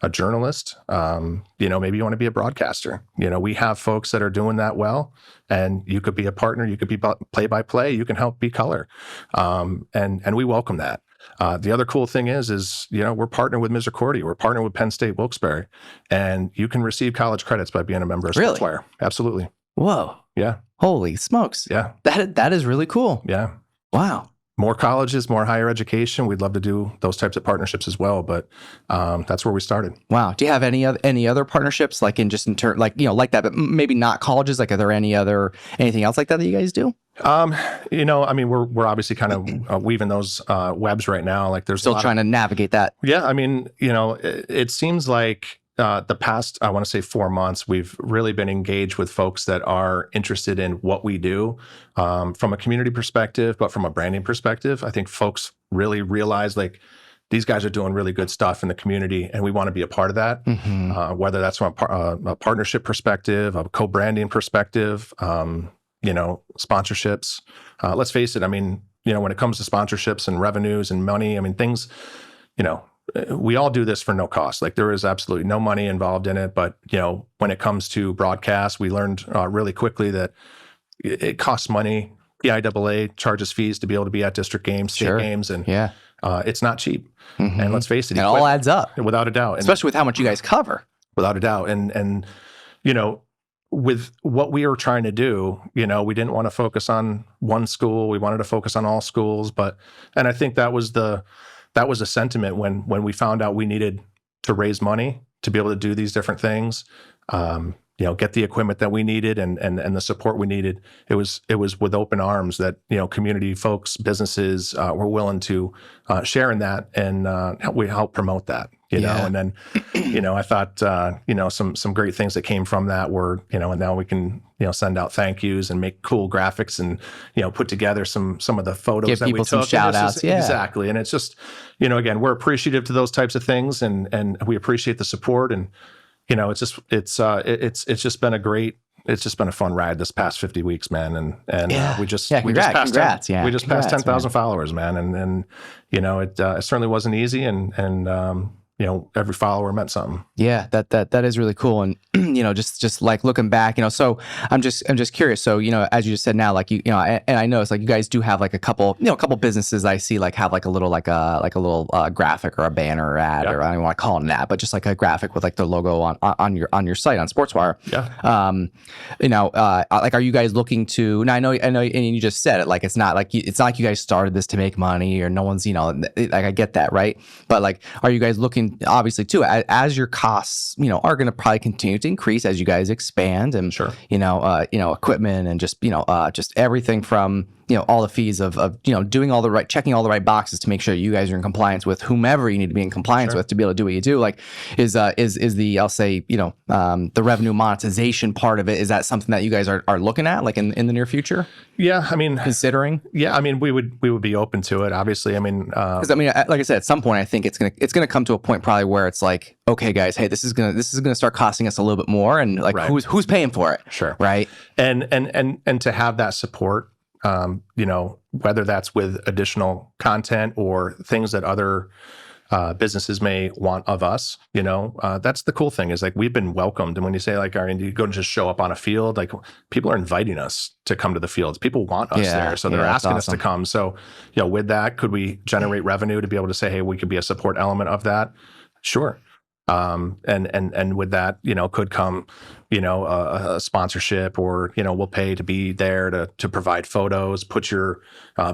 a journalist, maybe you want to be a broadcaster. We have folks that are doing that well, and you could be a partner, you could be play-by-play, you can help be color. And we welcome that. The other cool thing is we're partnered with Misericordia. We're partnered with Penn State Wilkes-barre, and you can receive college credits by being a member of SportsWire. Really? Absolutely. Whoa. Yeah. Holy smokes. Yeah. That is really cool. Yeah. Wow. More colleges, more higher education. We'd love to do those types of partnerships as well, but that's where we started. Wow. Do you have any other partnerships like in that, but maybe not colleges? Like, are there anything else like that you guys do? We're obviously kind of weaving those webs right now. Like, there's still trying to navigate that. Yeah. I mean, it seems like the past, I want to say 4 months, we've really been engaged with folks that are interested in what we do from a community perspective, but from a branding perspective. I think folks really realize, like, these guys are doing really good stuff in the community, and we want to be a part of that, whether that's from a partnership perspective, a co-branding perspective, sponsorships. Let's face it, I mean, when it comes to sponsorships and revenues and money, I mean, things, we all do this for no cost. Like, there is absolutely no money involved in it. But, when it comes to broadcast, we learned really quickly that it costs money. The IAA charges fees to be able to be at district games, state games, and it's not cheap. And let's face it, it all adds up, without a doubt, especially with how much you guys cover. Without a doubt, and with what we were trying to do, we didn't want to focus on one school. We wanted to focus on all schools, and I think that was a sentiment when we found out we needed to raise money to be able to do these different things, get the equipment that we needed and the support we needed. It was with open arms that, community folks, businesses were willing to share in that, and we help promote that, and then, I thought, some great things that came from that were, and now we can, send out thank yous and make cool graphics and, put together some of the photos give that people we took. Some shout outs. Yeah, exactly. And it's just, again, we're appreciative to those types of things, and we appreciate the support, and, it's just been a fun ride this past 50 weeks, man. And we just passed 10,000 followers, man. And it certainly wasn't easy. And every follower meant something. Yeah, that is really cool. And just like looking back, so I'm just curious. So, as you just said now, like and I noticed like you guys do have like a couple businesses I see like have like a little graphic or a banner or ad, or I don't even want to call it an ad, but just like a graphic with like the logo on your site on SportsWire. Yeah. Like, are you guys looking to? Now I know, and you just said it. Like, it's not like you guys started this to make money, or no one's, like I get that, right? But like, are you guys looking, obviously too, as your costs, are going to probably continue to increase as you guys expand, and Sure. Equipment, and just everything from all the fees of doing checking all the right boxes to make sure you guys are in compliance with whomever you need to be in compliance Sure. with to be able to do what you do. Like, is the, I'll say, the revenue monetization part of it, is that something that you guys are looking at, like in the near future? Yeah, I mean, Considering? Yeah, I mean, we would be open to it. Obviously, I mean, Because like I said, at some point, I think it's gonna come to a point probably where it's like, okay, guys, hey, this is gonna start costing us a little bit more, and like, Right. who's paying for it? Sure. Right. And to have that support, whether that's with additional content or things that other businesses may want of us, that's the cool thing, is like we've been welcomed. And when you say like, you go and just show up on a field, like people are inviting us to come to the fields. People want us there. So they're asking us to come. So, with that, could we generate revenue to be able to say, hey, we could be a support element of that? Sure. And with that, could come, a sponsorship, or, we'll pay to be there to provide photos, put your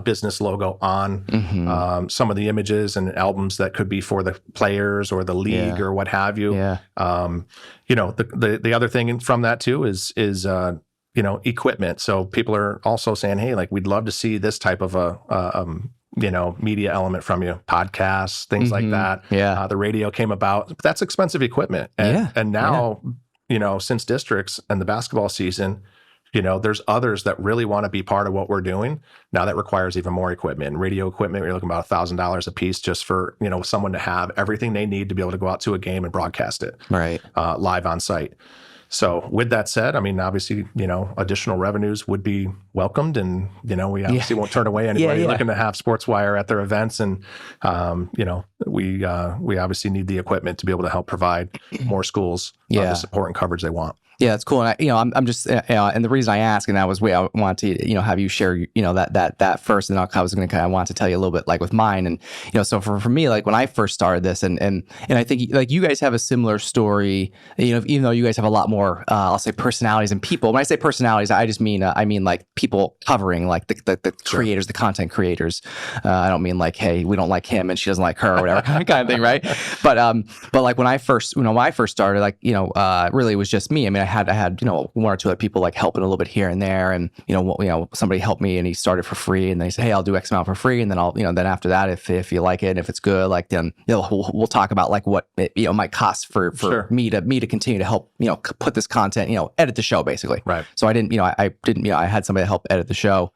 business logo on some of the images and albums that could be for the players or the league or what have you. Yeah. The other thing from that too is equipment. So people are also saying, hey, like, we'd love to see this type of media element from you, podcasts, things like that. Yeah. The radio came about, but that's expensive equipment. And now, since districts and the basketball season, there's others that really want to be part of what we're doing. Now that requires even more equipment. Radio equipment, you're looking about $1,000 a piece just for, someone to have everything they need to be able to go out to a game and broadcast it Right. Live on site. So with that said, I mean, obviously, additional revenues would be welcomed, and, we obviously won't turn away anybody looking to have SportsWire at their events. And, we obviously need the equipment to be able to help provide more schools the support and coverage they want. Yeah, that's cool. And I'm just, and the reason I ask, and that was I wanted to, have you share, that first, and then I wanted to tell you a little bit like with mine. And, so for me, like when I first started this, and I think like you guys have a similar story, even though you guys have a lot more, I'll say personalities and people. When I say personalities, I just mean, like people covering like the creators, the content creators. I don't mean like, hey, we don't like him and she doesn't like her or whatever kind of thing. Right. But like when I first started, like, really it was just me. I mean, I had one or two other people like helping a little bit here and there, and somebody helped me and he started for free, and they said, hey, I'll do X amount for free, and then I'll then after that, if you like it and if it's good, like then we'll talk about like what it might cost for me to continue to help put this content, edit the show basically. Right. So I didn't I had somebody to help edit the show,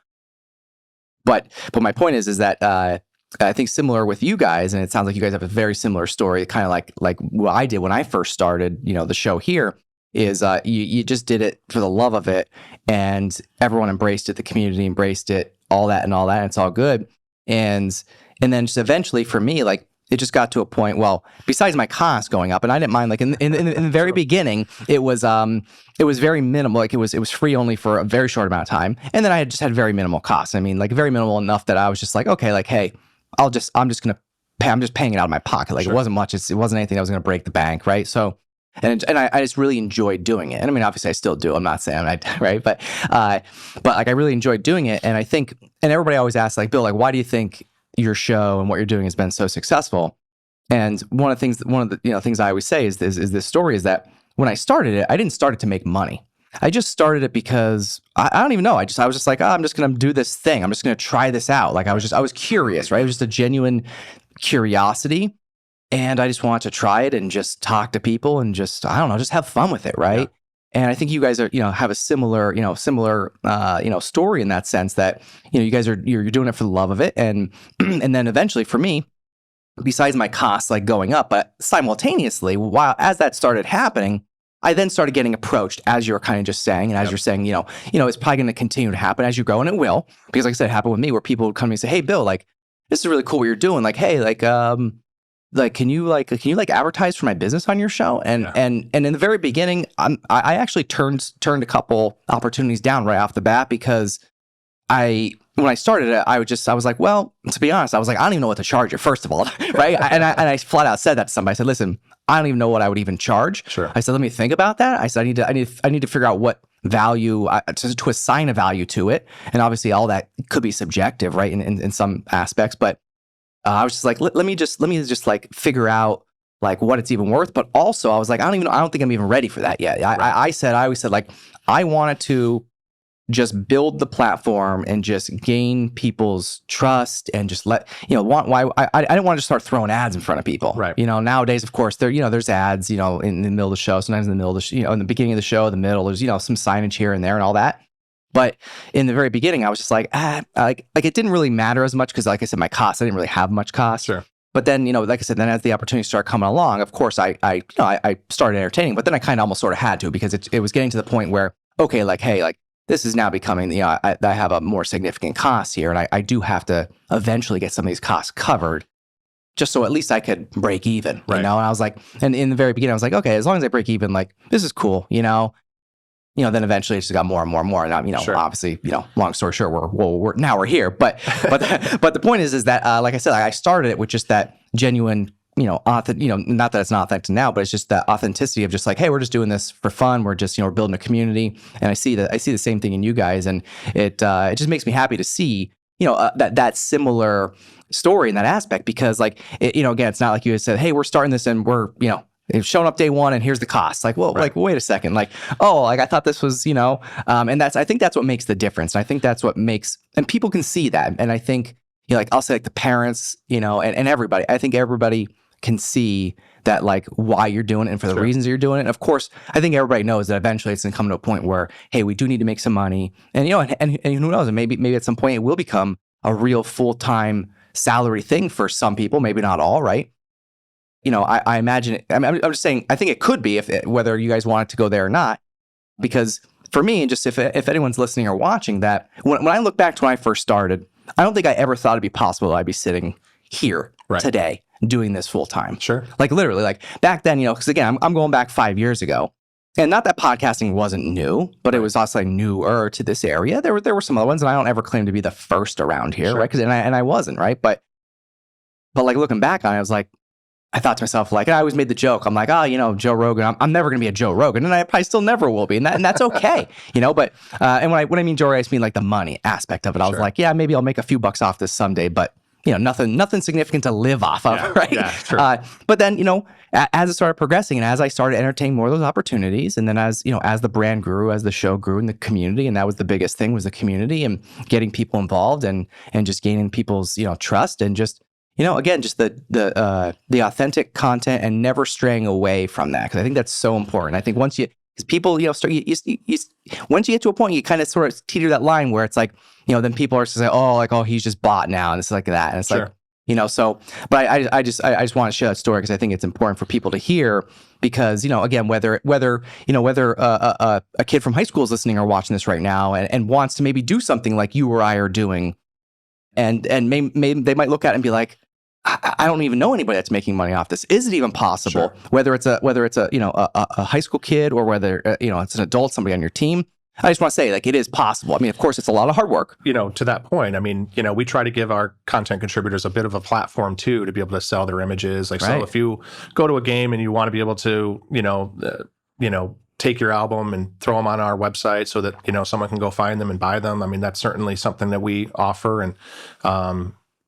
but my point is that I think similar with you guys, and it sounds like you guys have a very similar story, kind of like what I did when I first started the show here. Is you just did it for the love of it, and everyone embraced it. The community embraced it, all that, and it's all good. And then just eventually for me, like it just got to a point. Well, besides my costs going up, and I didn't mind. Like in the very beginning, it was very minimal. Like it was free only for a very short amount of time, and then I just had very minimal costs. I mean, like very minimal enough that I was just like, okay, like hey, I'm just paying it out of my pocket. Like it wasn't much. It wasn't anything that was going to break the bank, right? So. And I just really enjoyed doing it. And I mean, obviously I still do. I'm not saying right, but like I really enjoyed doing it. And I think, and everybody always asks like, Bill, like, why do you think your show and what you're doing has been so successful? And one of the things I always say is this story is that when I started it, I didn't start it to make money. I just started it because I don't even know. I was just like, I'm just going to do this thing. I'm just going to try this out. Like I was curious, right? It was just a genuine curiosity. And I just wanted to try it and just talk to people and just, I don't know, just have fun with it, right? Yeah. And I think you guys are, have a similar story in that sense that, you guys you're doing it for the love of it. And then eventually for me, besides my costs like going up, but simultaneously, as that started happening, I then started getting approached, as you're kind of just saying, and as you're saying, it's probably going to continue to happen as you grow, and it will, because like I said, it happened with me where people would come to me and say, hey, Bill, like, this is really cool what you're doing. Like, hey, like, can you advertise for my business on your show? And in the very beginning, I actually turned a couple opportunities down right off the bat because when I started it, I was like, well, to be honest, I was like, I don't even know what to charge you, first of all, right? and I flat out said that to somebody. I said, listen, I don't even know what I would even charge. Sure. I said, let me think about that. I said, I need to figure out what value to assign a value to it, and obviously all that could be subjective, right? In some aspects, but I was just like, let me just like figure out like what it's even worth. But also, I was like, I don't think I'm even ready for that yet. I always said like I wanted to just build the platform and just gain people's trust and just let, I didn't want to just start throwing ads in front of people. Right. Nowadays, of course, there's ads, in the middle of the show, sometimes in the middle of the in the beginning of the show, the middle, there's, some signage here and there and all that. But in the very beginning, I was just like, like it didn't really matter as much because, like I said, my costs, I didn't really have much cost. Sure. But then, like I said, then as the opportunities started coming along, of course, I started entertaining, but then I kind of almost sort of had to because it was getting to the point where, okay, like, hey, like, this is now becoming, I have a more significant cost here, and I do have to eventually get some of these costs covered, just so at least I could break even, right. And I was like, and in the very beginning, I was like, okay, as long as I break even, like, this is cool, then eventually it just got more and more and more, and Sure. obviously, long story short, we're here, but the point is that, like I said, I started it with just that genuine, not that it's not authentic now, but it's just that authenticity of just like, hey, we're just doing this for fun. We're just, we're building a community. And I see the same thing in you guys. And it just makes me happy to see, that similar story in that aspect, because like, again, it's not like you said, hey, we're starting this and we're, it's showing up day one and here's the cost. Like, well, Like, wait a second. Like, oh, like I thought this was, and I think that's what makes the difference. And I think that's what makes, and people can see that. And I think, like I'll say like the parents, and everybody, I think everybody can see that, like, why you're doing it and for the reasons you're doing it. And of course, I think everybody knows that eventually it's going to come to a point where, hey, we do need to make some money. And, and who knows, and maybe at some point it will become a real full-time salary thing for some people, maybe not all, right? I imagine it, I'm just saying, I think it could be whether you guys want it to go there or not, because for me, and just if anyone's listening or watching that, when I look back to when I first started, I don't think I ever thought it'd be possible that I'd be sitting here today doing this full time. Sure. Like literally, like back then, because again, I'm going back 5 years ago, and not that podcasting wasn't new, but it was also like newer to this area. There were some other ones, and I don't ever claim to be the first around here, right? Because and I wasn't, right? But like looking back on it, I was like, I thought to myself, like, I always made the joke. I'm like, Joe Rogan, I'm never going to be a Joe Rogan. And I probably still never will be. And that's okay, but, and when I mean Joe Rogan, I just mean like the money aspect of it. I was like, yeah, maybe I'll make a few bucks off this someday, but nothing significant to live off of, right? Yeah, true. But then, as it started progressing and as I started entertaining more of those opportunities, and then as the brand grew, as the show grew in the community, and that was the biggest thing, was the community and getting people involved and just gaining people's, trust, and just, again, just the authentic content and never straying away from that. Cause I think that's so important. I think once because people, start, once you get to a point, you kind of sort of teeter that line where it's like, then people are just like, oh, he's just bought now. And it's like that. And it's like, so, but I just want to share that story because I think it's important for people to hear, because, again, whether a kid from high school is listening or watching this right now and wants to maybe do something like you or I are doing, and they might look at it and be like, I don't even know anybody that's making money off this. Is it even possible? Sure. Whether it's a high school kid or whether it's an adult, somebody on your team. I just want to say, like, it is possible. I mean, of course, it's a lot of hard work. To that point, I mean, we try to give our content contributors a bit of a platform too, to be able to sell their images. Like, so if you go to a game and you want to be able to, take your album and throw them on our website so that, someone can go find them and buy them. I mean, that's certainly something that we offer. And,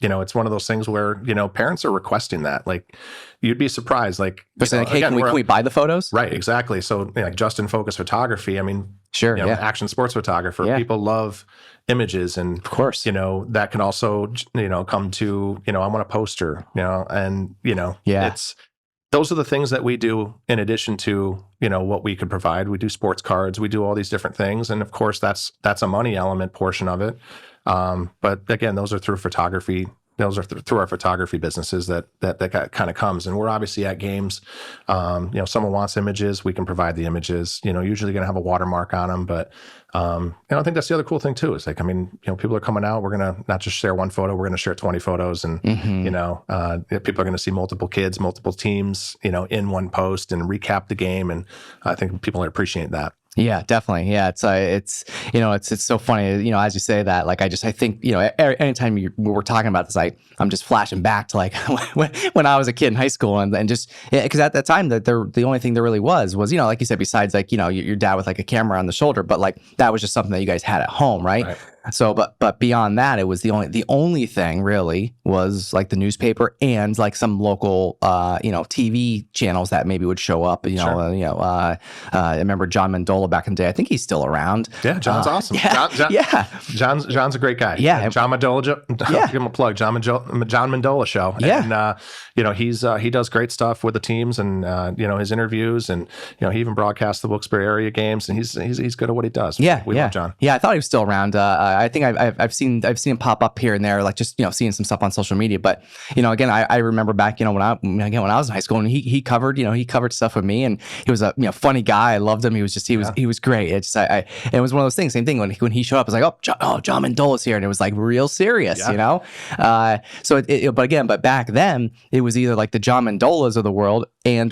it's one of those things where, parents are requesting that. Like, you'd be surprised. Like, hey, again, can we buy the photos? Right, exactly. So, like Justin Focus Photography, I mean, sure, action sports photographer. Yeah. People love images, and of course, that can also, come to, I want a poster, and it's. Those are the things that we do in addition to, what we could provide. We do sports cards, we do all these different things. And of course, that's a money element portion of it. But again, those are through photography those are through our photography businesses that kind of comes. And we're obviously at games. Someone wants images, we can provide the images. Usually going to have a watermark on them, but I think that's the other cool thing too. Is like, people are coming out. We're going to not just share one photo. We're going to share 20 photos, and people are going to see multiple kids, multiple teams, in one post and recap the game. And I think people appreciate that. Yeah, definitely. Yeah, it's so funny. As you say that, like I think anytime we're talking about this, I'm just flashing back to like when I was a kid in high school, and just because at that time that the only thing there really was like you said, besides like your dad with like a camera on the shoulder, but like that was just something that you guys had at home, right? So, but beyond that, it was the only thing really was like the newspaper and like some local, TV channels that maybe would show up. I remember John Mendola back in the day. I think he's still around. Yeah, John's awesome. Yeah, John's a great guy. Yeah, John Mendola. Give him a plug. John Mendola show. Yeah, and he does great stuff with the teams, and his interviews, and he even broadcasts the Wilkes-Barre area games, and he's good at what he does. We love John. Yeah, I thought he was still around. I think I've seen him pop up here and there, like just seeing some stuff on social media. But again, I remember back when I was in high school, and he covered stuff with me, and he was a funny guy. I loved him. He was great. It was one of those things. Same thing when he showed up, I was like, John Mendola's here, and it was like real serious, But back then it was either like the John Mendolas of the world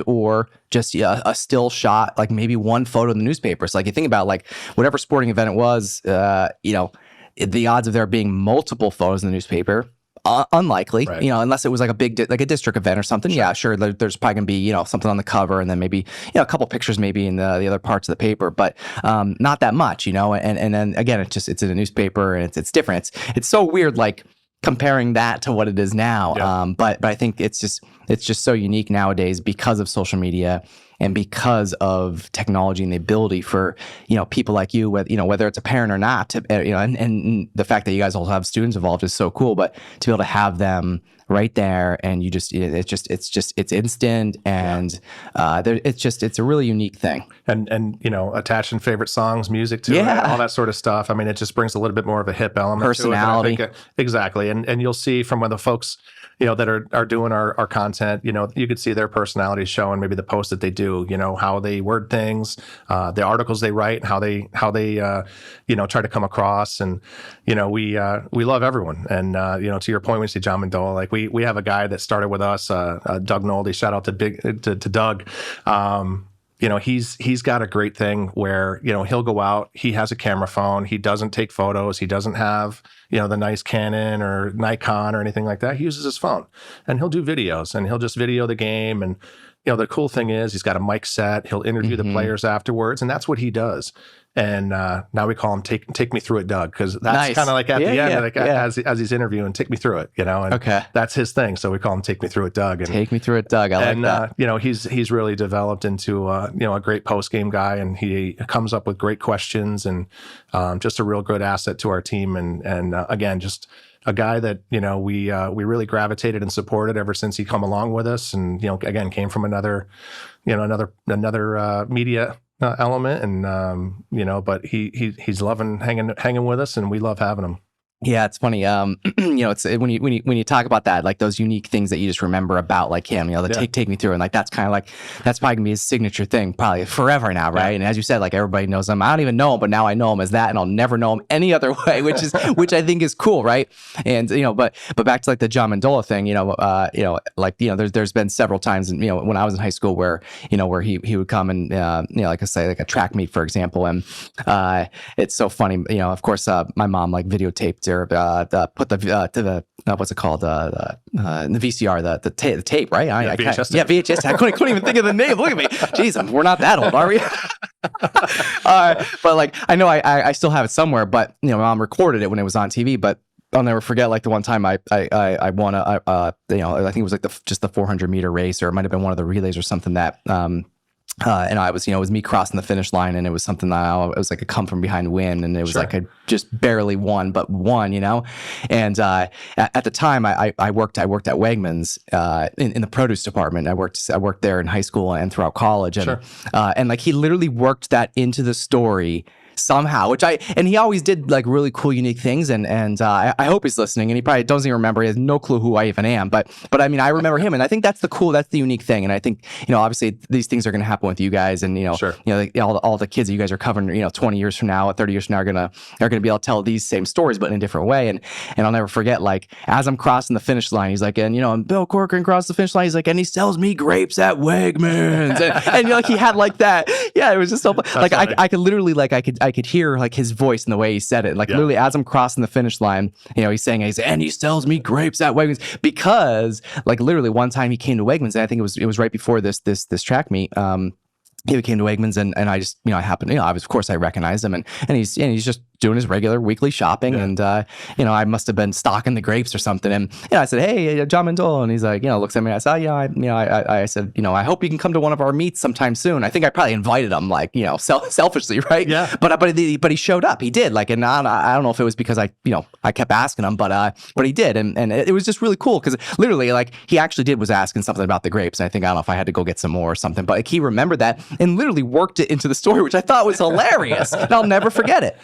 or just a still shot, like maybe one photo in the newspaper. So like you think about like whatever sporting event it was, the odds of there being multiple photos in the newspaper, unlikely, right. Unless it was like a big, like a district event or something. Sure. Yeah, sure. There's probably gonna be, something on the cover, and then maybe, a couple pictures maybe in the other parts of the paper, but not that much, and then again, it's in a newspaper, and it's different. It's so weird, like comparing that to what it is now. Yeah. But I think it's just so unique nowadays because of social media and because of technology and the ability for, people like you, whether it's a parent or not, to, and the fact that you guys all have students involved is so cool, but to be able to have them right there, and it's instant, and it's a really unique thing. And attaching favorite songs, music to it, all that sort of stuff. I mean, it just brings a little bit more of a hip element, personality to it. Exactly. And you'll see from when the folks that are doing our content, you could see their personalities showing, maybe the posts that they do, how they word things, the articles they write, how they try to come across. And, we love everyone. And, to your point, when you see John Mendola, like we have a guy that started with us, Doug Noldy, shout out to Doug. He's got a great thing where, he'll go out, he has a camera phone, he doesn't take photos, he doesn't have, the nice Canon or Nikon or anything like that. He uses his phone, and he'll do videos, and he'll just video the game. And, the cool thing is he's got a mic set, he'll interview the players afterwards, and that's what he does. And now we call him Take Me Through It, Doug, because that's kind of like at the end, as he's interviewing, take me through it, and that's his thing. So we call him Take Me Through It, Doug. And, Take Me Through It, Doug. I like that. He's really developed into a great post game guy, and he comes up with great questions, and just a real good asset to our team. And again, just a guy that we really gravitated and supported ever since he come along with us, and again came from another media element, and but he's loving hanging with us, and we love having him. Yeah, it's funny. It's when you talk about that, like those unique things that you just remember about like him, take me through, and like that's kind of like that's probably gonna be his signature thing, probably forever now, right? Yeah. And as you said, like everybody knows him. I don't even know him, but now I know him as that, and I'll never know him any other way, which I think is cool, right? And but back to like the John Mendola thing, there's been several times, when I was in high school where he would come and like I say, like a track meet, for example, and it's so funny, of course, my mom like videotaped. Or put the what's it called, the VCR, the tape, right? VHS. Yeah, VHS. I couldn't even think of the name. Look at me, jeez, we're not that old, are we? But like I know I still have it somewhere. But my mom recorded it when it was on TV. But I'll never forget like the one time I won I think it was like just the 400 meter race, or it might have been one of the relays or something that. And I was, it was me crossing the finish line, and it was something that it was like a come from behind win, and it was like I just barely won, but won, And at the time, I worked at Wegmans in the produce department. I worked there in high school and throughout college, and and like he literally worked that into the story somehow, and he always did like really cool, unique things. And I hope he's listening, and he probably doesn't even remember. He has no clue who I even am. But I mean, I remember him, and I think that's the unique thing. And I think, obviously these things are going to happen with you guys, and Sure. all the kids that you guys are covering, 20 years from now, 30 years from now are gonna be able to tell these same stories, but in a different way. And I'll never forget, like, as I'm crossing the finish line, he's like, and Bill Corcoran crossed the finish line. He's like, and he sells me grapes at Wegmans, and like he had like that. Yeah, it was just so like I could literally like I could hear like his voice and the way he said it. Like literally as I'm crossing the finish line, he's saying, and he sells me grapes at Wegmans, because like literally one time he came to Wegmans, and I think it was right before this track meet. He came to Wegmans, and I just, I happened, of course I recognized him, and he's just doing his regular weekly shopping. And, I must have been stocking the grapes or something. And, I said, hey, John Mandel. And he's like, looks at me. I said, I said, I hope you can come to one of our meets sometime soon. I think I probably invited him, like, selfishly, right? Yeah. But he showed up. He did. Like, and I don't know if it was because I kept asking him, but he did. And it was just really cool, because literally, like, he actually was asking something about the grapes. And I don't know if I had to go get some more or something, but like, he remembered that and literally worked it into the story, which I thought was hilarious. And I'll never forget it.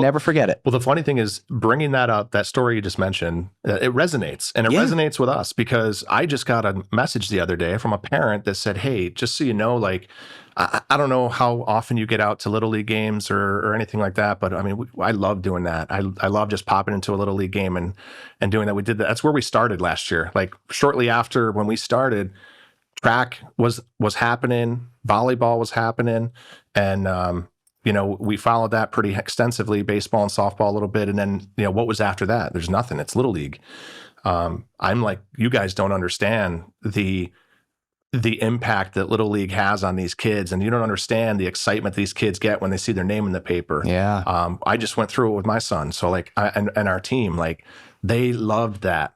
Never forget it. Well, the funny thing is, bringing that up, that story you just mentioned, it resonates. And it resonates with us, because I just got a message the other day from a parent that said, hey, just so you know, like, I don't know how often you get out to Little League games or anything like that, but I mean, I love doing that. I love just popping into a Little League game and doing that. We did that. That's where we started last year. Like, shortly after when we started, track was happening, volleyball was happening, and we followed that pretty extensively, baseball and softball a little bit. And then, what was after that? There's nothing. It's Little League. I'm like, you guys don't understand the impact that Little League has on these kids. And you don't understand the excitement these kids get when they see their name in the paper. Yeah. I just went through it with my son. So like, and our team, like, they loved that.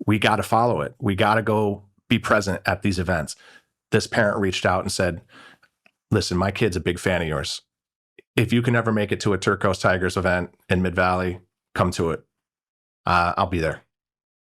We got to follow it. We got to go be present at these events. This parent reached out and said, listen, my kid's a big fan of yours. If you can ever make it to a Turcos Tigers event in Mid-Valley, come to it. I'll be there.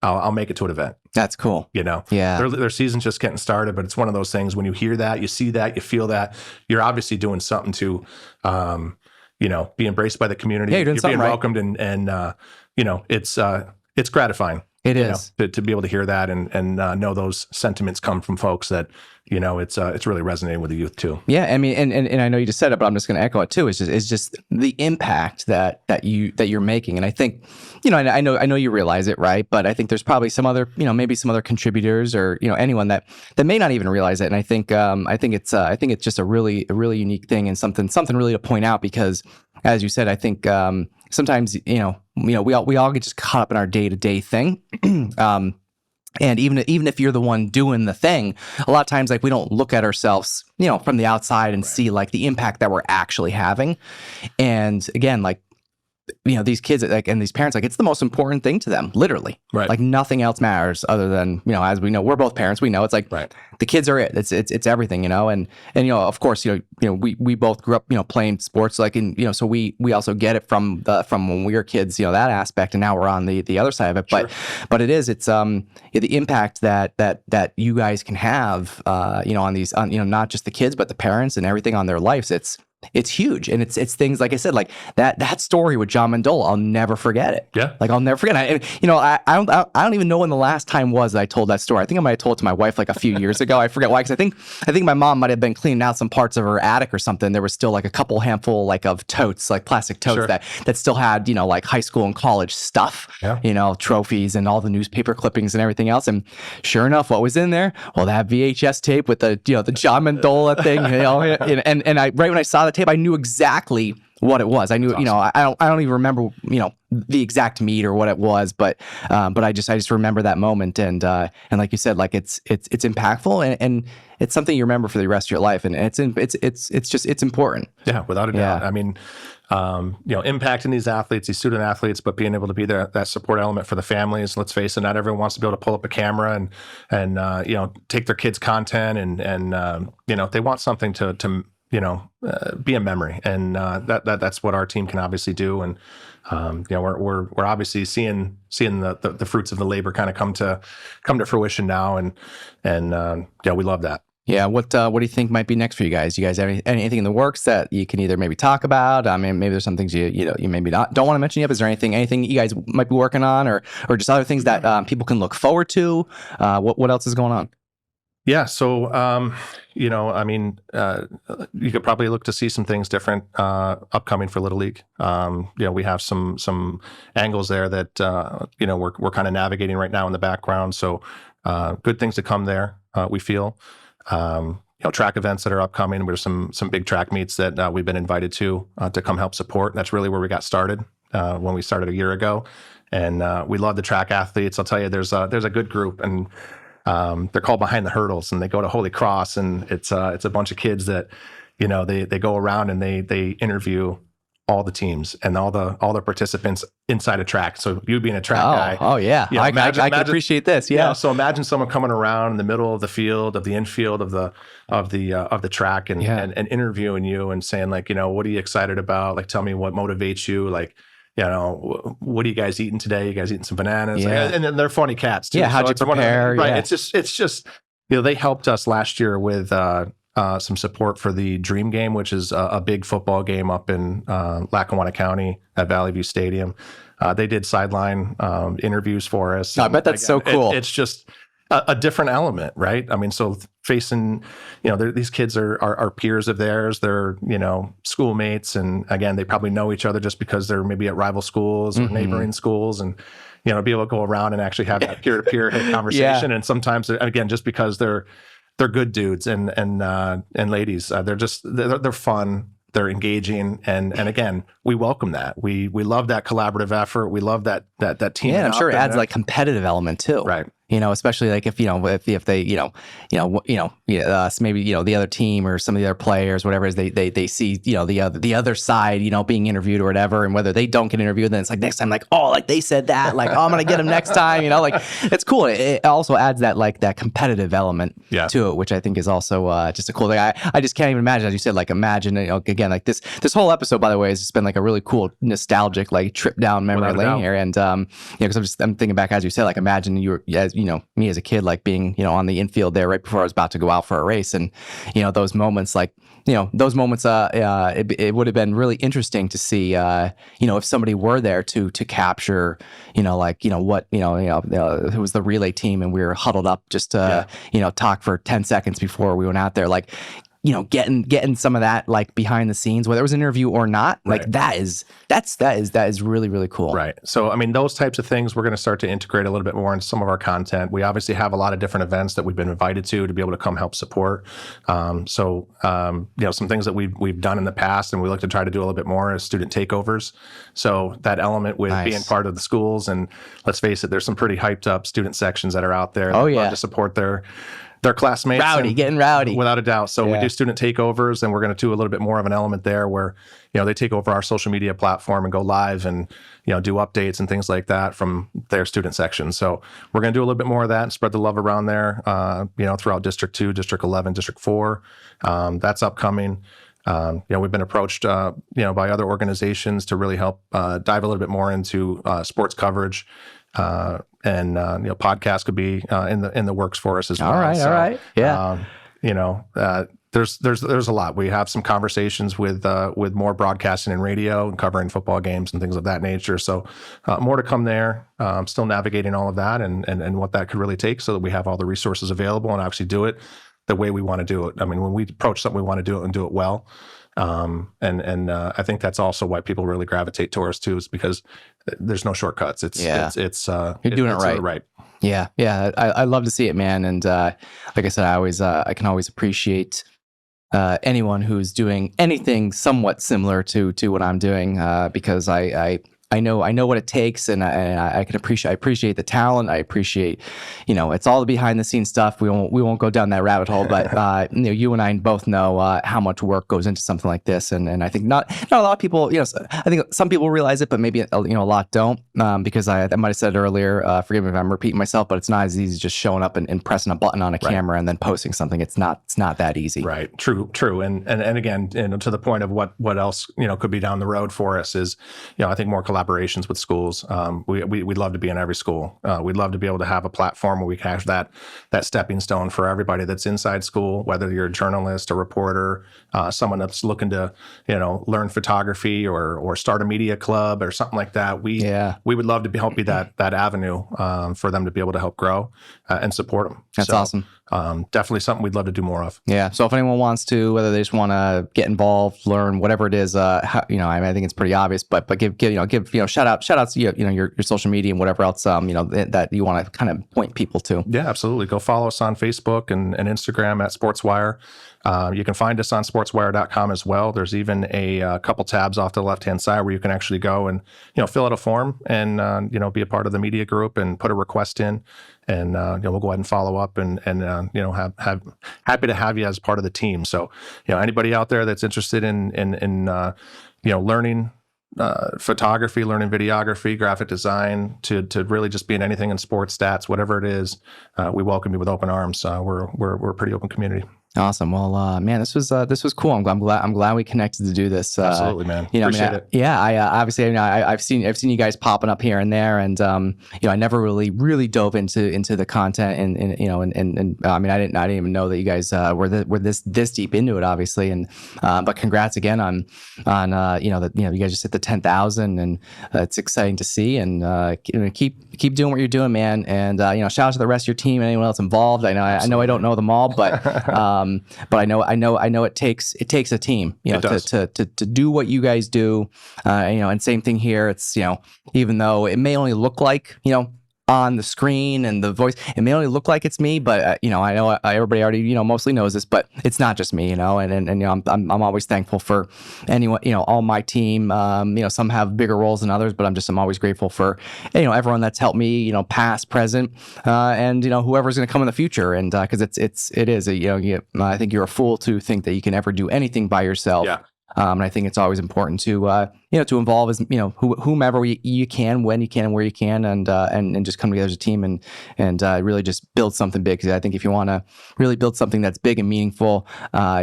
I'll make it to an event. That's cool. Yeah. Their season's just getting started, but it's one of those things, when you hear that, you see that, you feel that, you're obviously doing something to, be embraced by the community. Yeah, you're being right. welcomed, and it's gratifying. It is to be able to hear that and know those sentiments come from folks that, it's really resonating with the youth too. Yeah, I mean, and I know you just said it, but I'm just going to echo it too. It's just the impact that you're making, and I think, I know you realize it, right? But I think there's probably some other, maybe some other contributors, or anyone that may not even realize it. And I think it's just a really unique thing, and something really to point out, because, as you said, I think sometimes we all get just caught up in our day-to-day thing. And even if you're the one doing the thing, a lot of times, like, we don't look at ourselves, from the outside and see like the impact that we're actually having. And again, like, these kids, like, and these parents, like, it's the most important thing to them, literally. Right. Like, nothing else matters other than, as we know, we're both parents. We know it's like, right. The kids are it. It's everything, and of course, we both grew up, playing sports, like, and so we also get it from when we were kids, that aspect, and now we're on the other side of it. Sure. But it's the impact that you guys can have, on these, not just the kids, but the parents and everything on their lives. It's huge, and it's things, like I said, like that story with John Mandola. I'll never forget it. Yeah, like, I'll never forget it. And, I don't even know when the last time was that I told that story. I think I might have told it to my wife like a few years ago. I forget why, because I think my mom might have been cleaning out some parts of her attic or something. There was still like a couple handful like of totes, like plastic totes, sure, that still had like high school and college stuff. Yeah. Trophies and all the newspaper clippings and everything else. And sure enough, what was in there? Well, that VHS tape with the the John Mandola thing. And I, right when I saw the tape, I knew exactly what it was. I knew, awesome. I don't even remember, the exact meet or what it was, but I just remember that moment, and like you said, like, it's impactful, and it's something you remember for the rest of your life, and it's important. Yeah, without a doubt. Yeah. I mean, impacting these athletes, these student athletes, but being able to be there, that support element for the families. Let's face it, not everyone wants to be able to pull up a camera and take their kids' content, and they want something to be a memory, and that's what our team can obviously do. And we're obviously seeing the fruits of the labor kind of come to fruition now, and we love that. Yeah. What do you think might be next for you guys? You guys have anything in the works that you can either maybe talk about? I mean, maybe there's some things you maybe don't want to mention yet. Is there anything you guys might be working on, or just other things that people can look forward to? What else is going on? Yeah. So, I mean, you could probably look to see some things different upcoming for Little League. We have some angles there that, we're kind of navigating right now in the background. So good things to come there, we feel. Track events that are upcoming. There's some big track meets that we've been invited to come help support. That's really where we got started when we started a year ago. And we love the track athletes. I'll tell you, there's a good group, and they're called Behind the Hurdles, and they go to Holy Cross, and it's a bunch of kids that, they go around and they interview all the teams and all the participants inside a track. So you being a track guy. Oh yeah. I can appreciate this. Yeah. So imagine someone coming around in the middle of the field, of the infield of the track and interviewing you and saying like, what are you excited about? Like, tell me what motivates you. Like, what are you guys eating today? You guys eating some bananas? Yeah. And then they're funny cats too. Yeah. How'd you prepare? Right. Yeah. It's just, they helped us last year with, some support for the Dream Game, which is a big football game up in Lackawanna County at Valley View Stadium. They did sideline interviews for us. I bet that's so cool. It's just a different element, right? I mean, so facing, these kids are peers of theirs. They're, schoolmates. And again, they probably know each other just because they're maybe at rival schools or neighboring schools. And, be able to go around and actually have that peer-to-peer conversation. And sometimes, again, just because they're good dudes and ladies. They're fun. They're engaging, and again, we welcome that. We love that collaborative effort. We love that team. Yeah, I'm sure it adds like competitive element too. Right. Especially like if they maybe the other team or some of the other players, whatever it is, they see the other side being interviewed or whatever, and whether they don't get interviewed, then it's like next time like they said that, like I'm gonna get them next time. Like it's cool. It also adds that competitive element to it, which I think is also just a cool thing. I just can't even imagine, as you said, like imagine again like this whole episode, by the way, has just been like a really cool nostalgic like trip down memory lane here, and because I'm thinking back, as you said, like imagine me as a kid, like being, on the infield there right before I was about to go out for a race. And, those moments, it would have been really interesting to see, if somebody were there to capture, who was the relay team and we were huddled up just to, talk for 10 seconds before we went out there. Like, getting some of that like behind the scenes, whether it was an interview or not, like that is really, really cool. Right. So, I mean, those types of things we're going to start to integrate a little bit more into some of our content. We obviously have a lot of different events that we've been invited to be able to come help support. Some things that we've done in the past and we look to try to do a little bit more is student takeovers. So that element with being part of the schools, and let's face it, there's some pretty hyped up student sections that are out there that love to support their classmates. Getting rowdy. Without a doubt. So we do student takeovers, and we're going to do a little bit more of an element there where, they take over our social media platform and go live and, do updates and things like that from their student section. So we're going to do a little bit more of that and spread the love around there, throughout District 2, District 11, District 4. That's upcoming. We've been approached, by other organizations to really help dive a little bit more into sports coverage. Podcast could be in the works for us as well. All right. Yeah. There's a lot. We have some conversations with more broadcasting and radio and covering football games and things of that nature. So more to come there. Still navigating all of that and what that could really take so that we have all the resources available and actually do it the way we want to do it. I mean, when we approach something, we want to do it and do it well. I think that's also why people really gravitate towards too, is because there's no shortcuts. You're doing it right. Right. Yeah. I love to see it, man. And like I said, I can always appreciate anyone who's doing anything somewhat similar to what I'm doing, because I know what it takes, and I can appreciate the talent. I appreciate, it's all the behind the scenes stuff. We won't go down that rabbit hole, but you and I both know how much work goes into something like this, and I think not a lot of people. I think some people realize it, but maybe a lot don't, because I might have said it earlier. Forgive me if I'm repeating myself, but it's not as easy as just showing up and pressing a button on a camera and then posting something. It's not that easy. Right. True. And again, to the point of what else could be down the road for us is, I think more collaboration collaborations with schools. We'd love to be in every school. We'd love to be able to have a platform where we can have that stepping stone for everybody that's inside school, whether you're a journalist, a reporter, someone that's looking to, learn photography or start a media club or something like that. We would love to help be that avenue for them to be able to help grow and support them. That's awesome. Definitely something we'd love to do more of. Yeah. So if anyone wants to, whether they just want to get involved, learn, whatever it is, I think it's pretty obvious, but give shout outs, your social media and whatever else, that you want to kind of point people to. Yeah, absolutely. Go follow us on Facebook and Instagram at SportsWire. You can find us on SportsWire.com as well. There's even a couple tabs off to the left-hand side where you can actually go and, fill out a form and, be a part of the media group and put a request in. And, we'll go ahead and follow up and happy to have you as part of the team. So, anybody out there that's interested in learning photography, learning videography, graphic design, to really just be in anything in sports, stats, whatever it is, we welcome you with open arms. We're a pretty open community. Awesome. Well, man, this was cool. I'm glad we connected to do this. Absolutely, man. Appreciate it. Yeah. Obviously, I've seen you guys popping up here and there, and I never really dove into the content, and I didn't even know that you guys were this deep into it, obviously. And but congrats again on you guys just hit the 10,000, and it's exciting to see. And keep doing what you're doing, man. And shout out to the rest of your team and anyone else involved. I know I don't know them all, but I know it takes a team, to do what you guys do, and same thing here. It's, even though it may only look like, on the screen and the voice, it may only look like it's me, but I know everybody already mostly knows this, but it's not just me, and I'm always thankful for anyone, all my team. Some have bigger roles than others, but I'm always grateful for everyone that's helped me, past, present, and whoever's going to come in the future, and because it is I think you're a fool to think that you can ever do anything by yourself. Yeah. And I think it's always important to to involve as whomever you can, when you can, and where you can, and just come together as a team and really just build something big. Because I think if you want to really build something that's big and meaningful,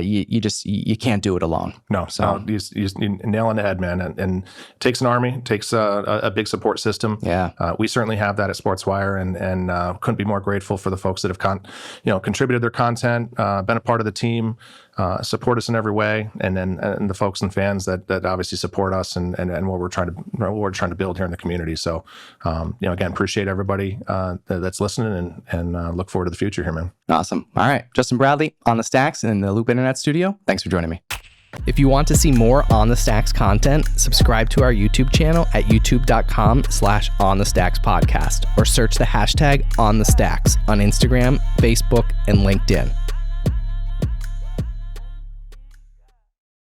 you can't do it alone. No, so you nail on the head, man. And it takes an army, it takes a big support system. Yeah, we certainly have that at SportsWire, and couldn't be more grateful for the folks that have contributed their content, been a part of the team. Support us in every way, and the folks and fans that obviously support us and what we're trying to build here in the community. So, again, appreciate everybody that's listening, and look forward to the future here, man. Awesome. All right, Justin Bradley on the Stacks in the Loop Internet Studio. Thanks for joining me. If you want to see more On the Stacks content, subscribe to our YouTube channel at youtube.com/onthestackspodcast, or search the hashtag On the Stacks on Instagram, Facebook, and LinkedIn.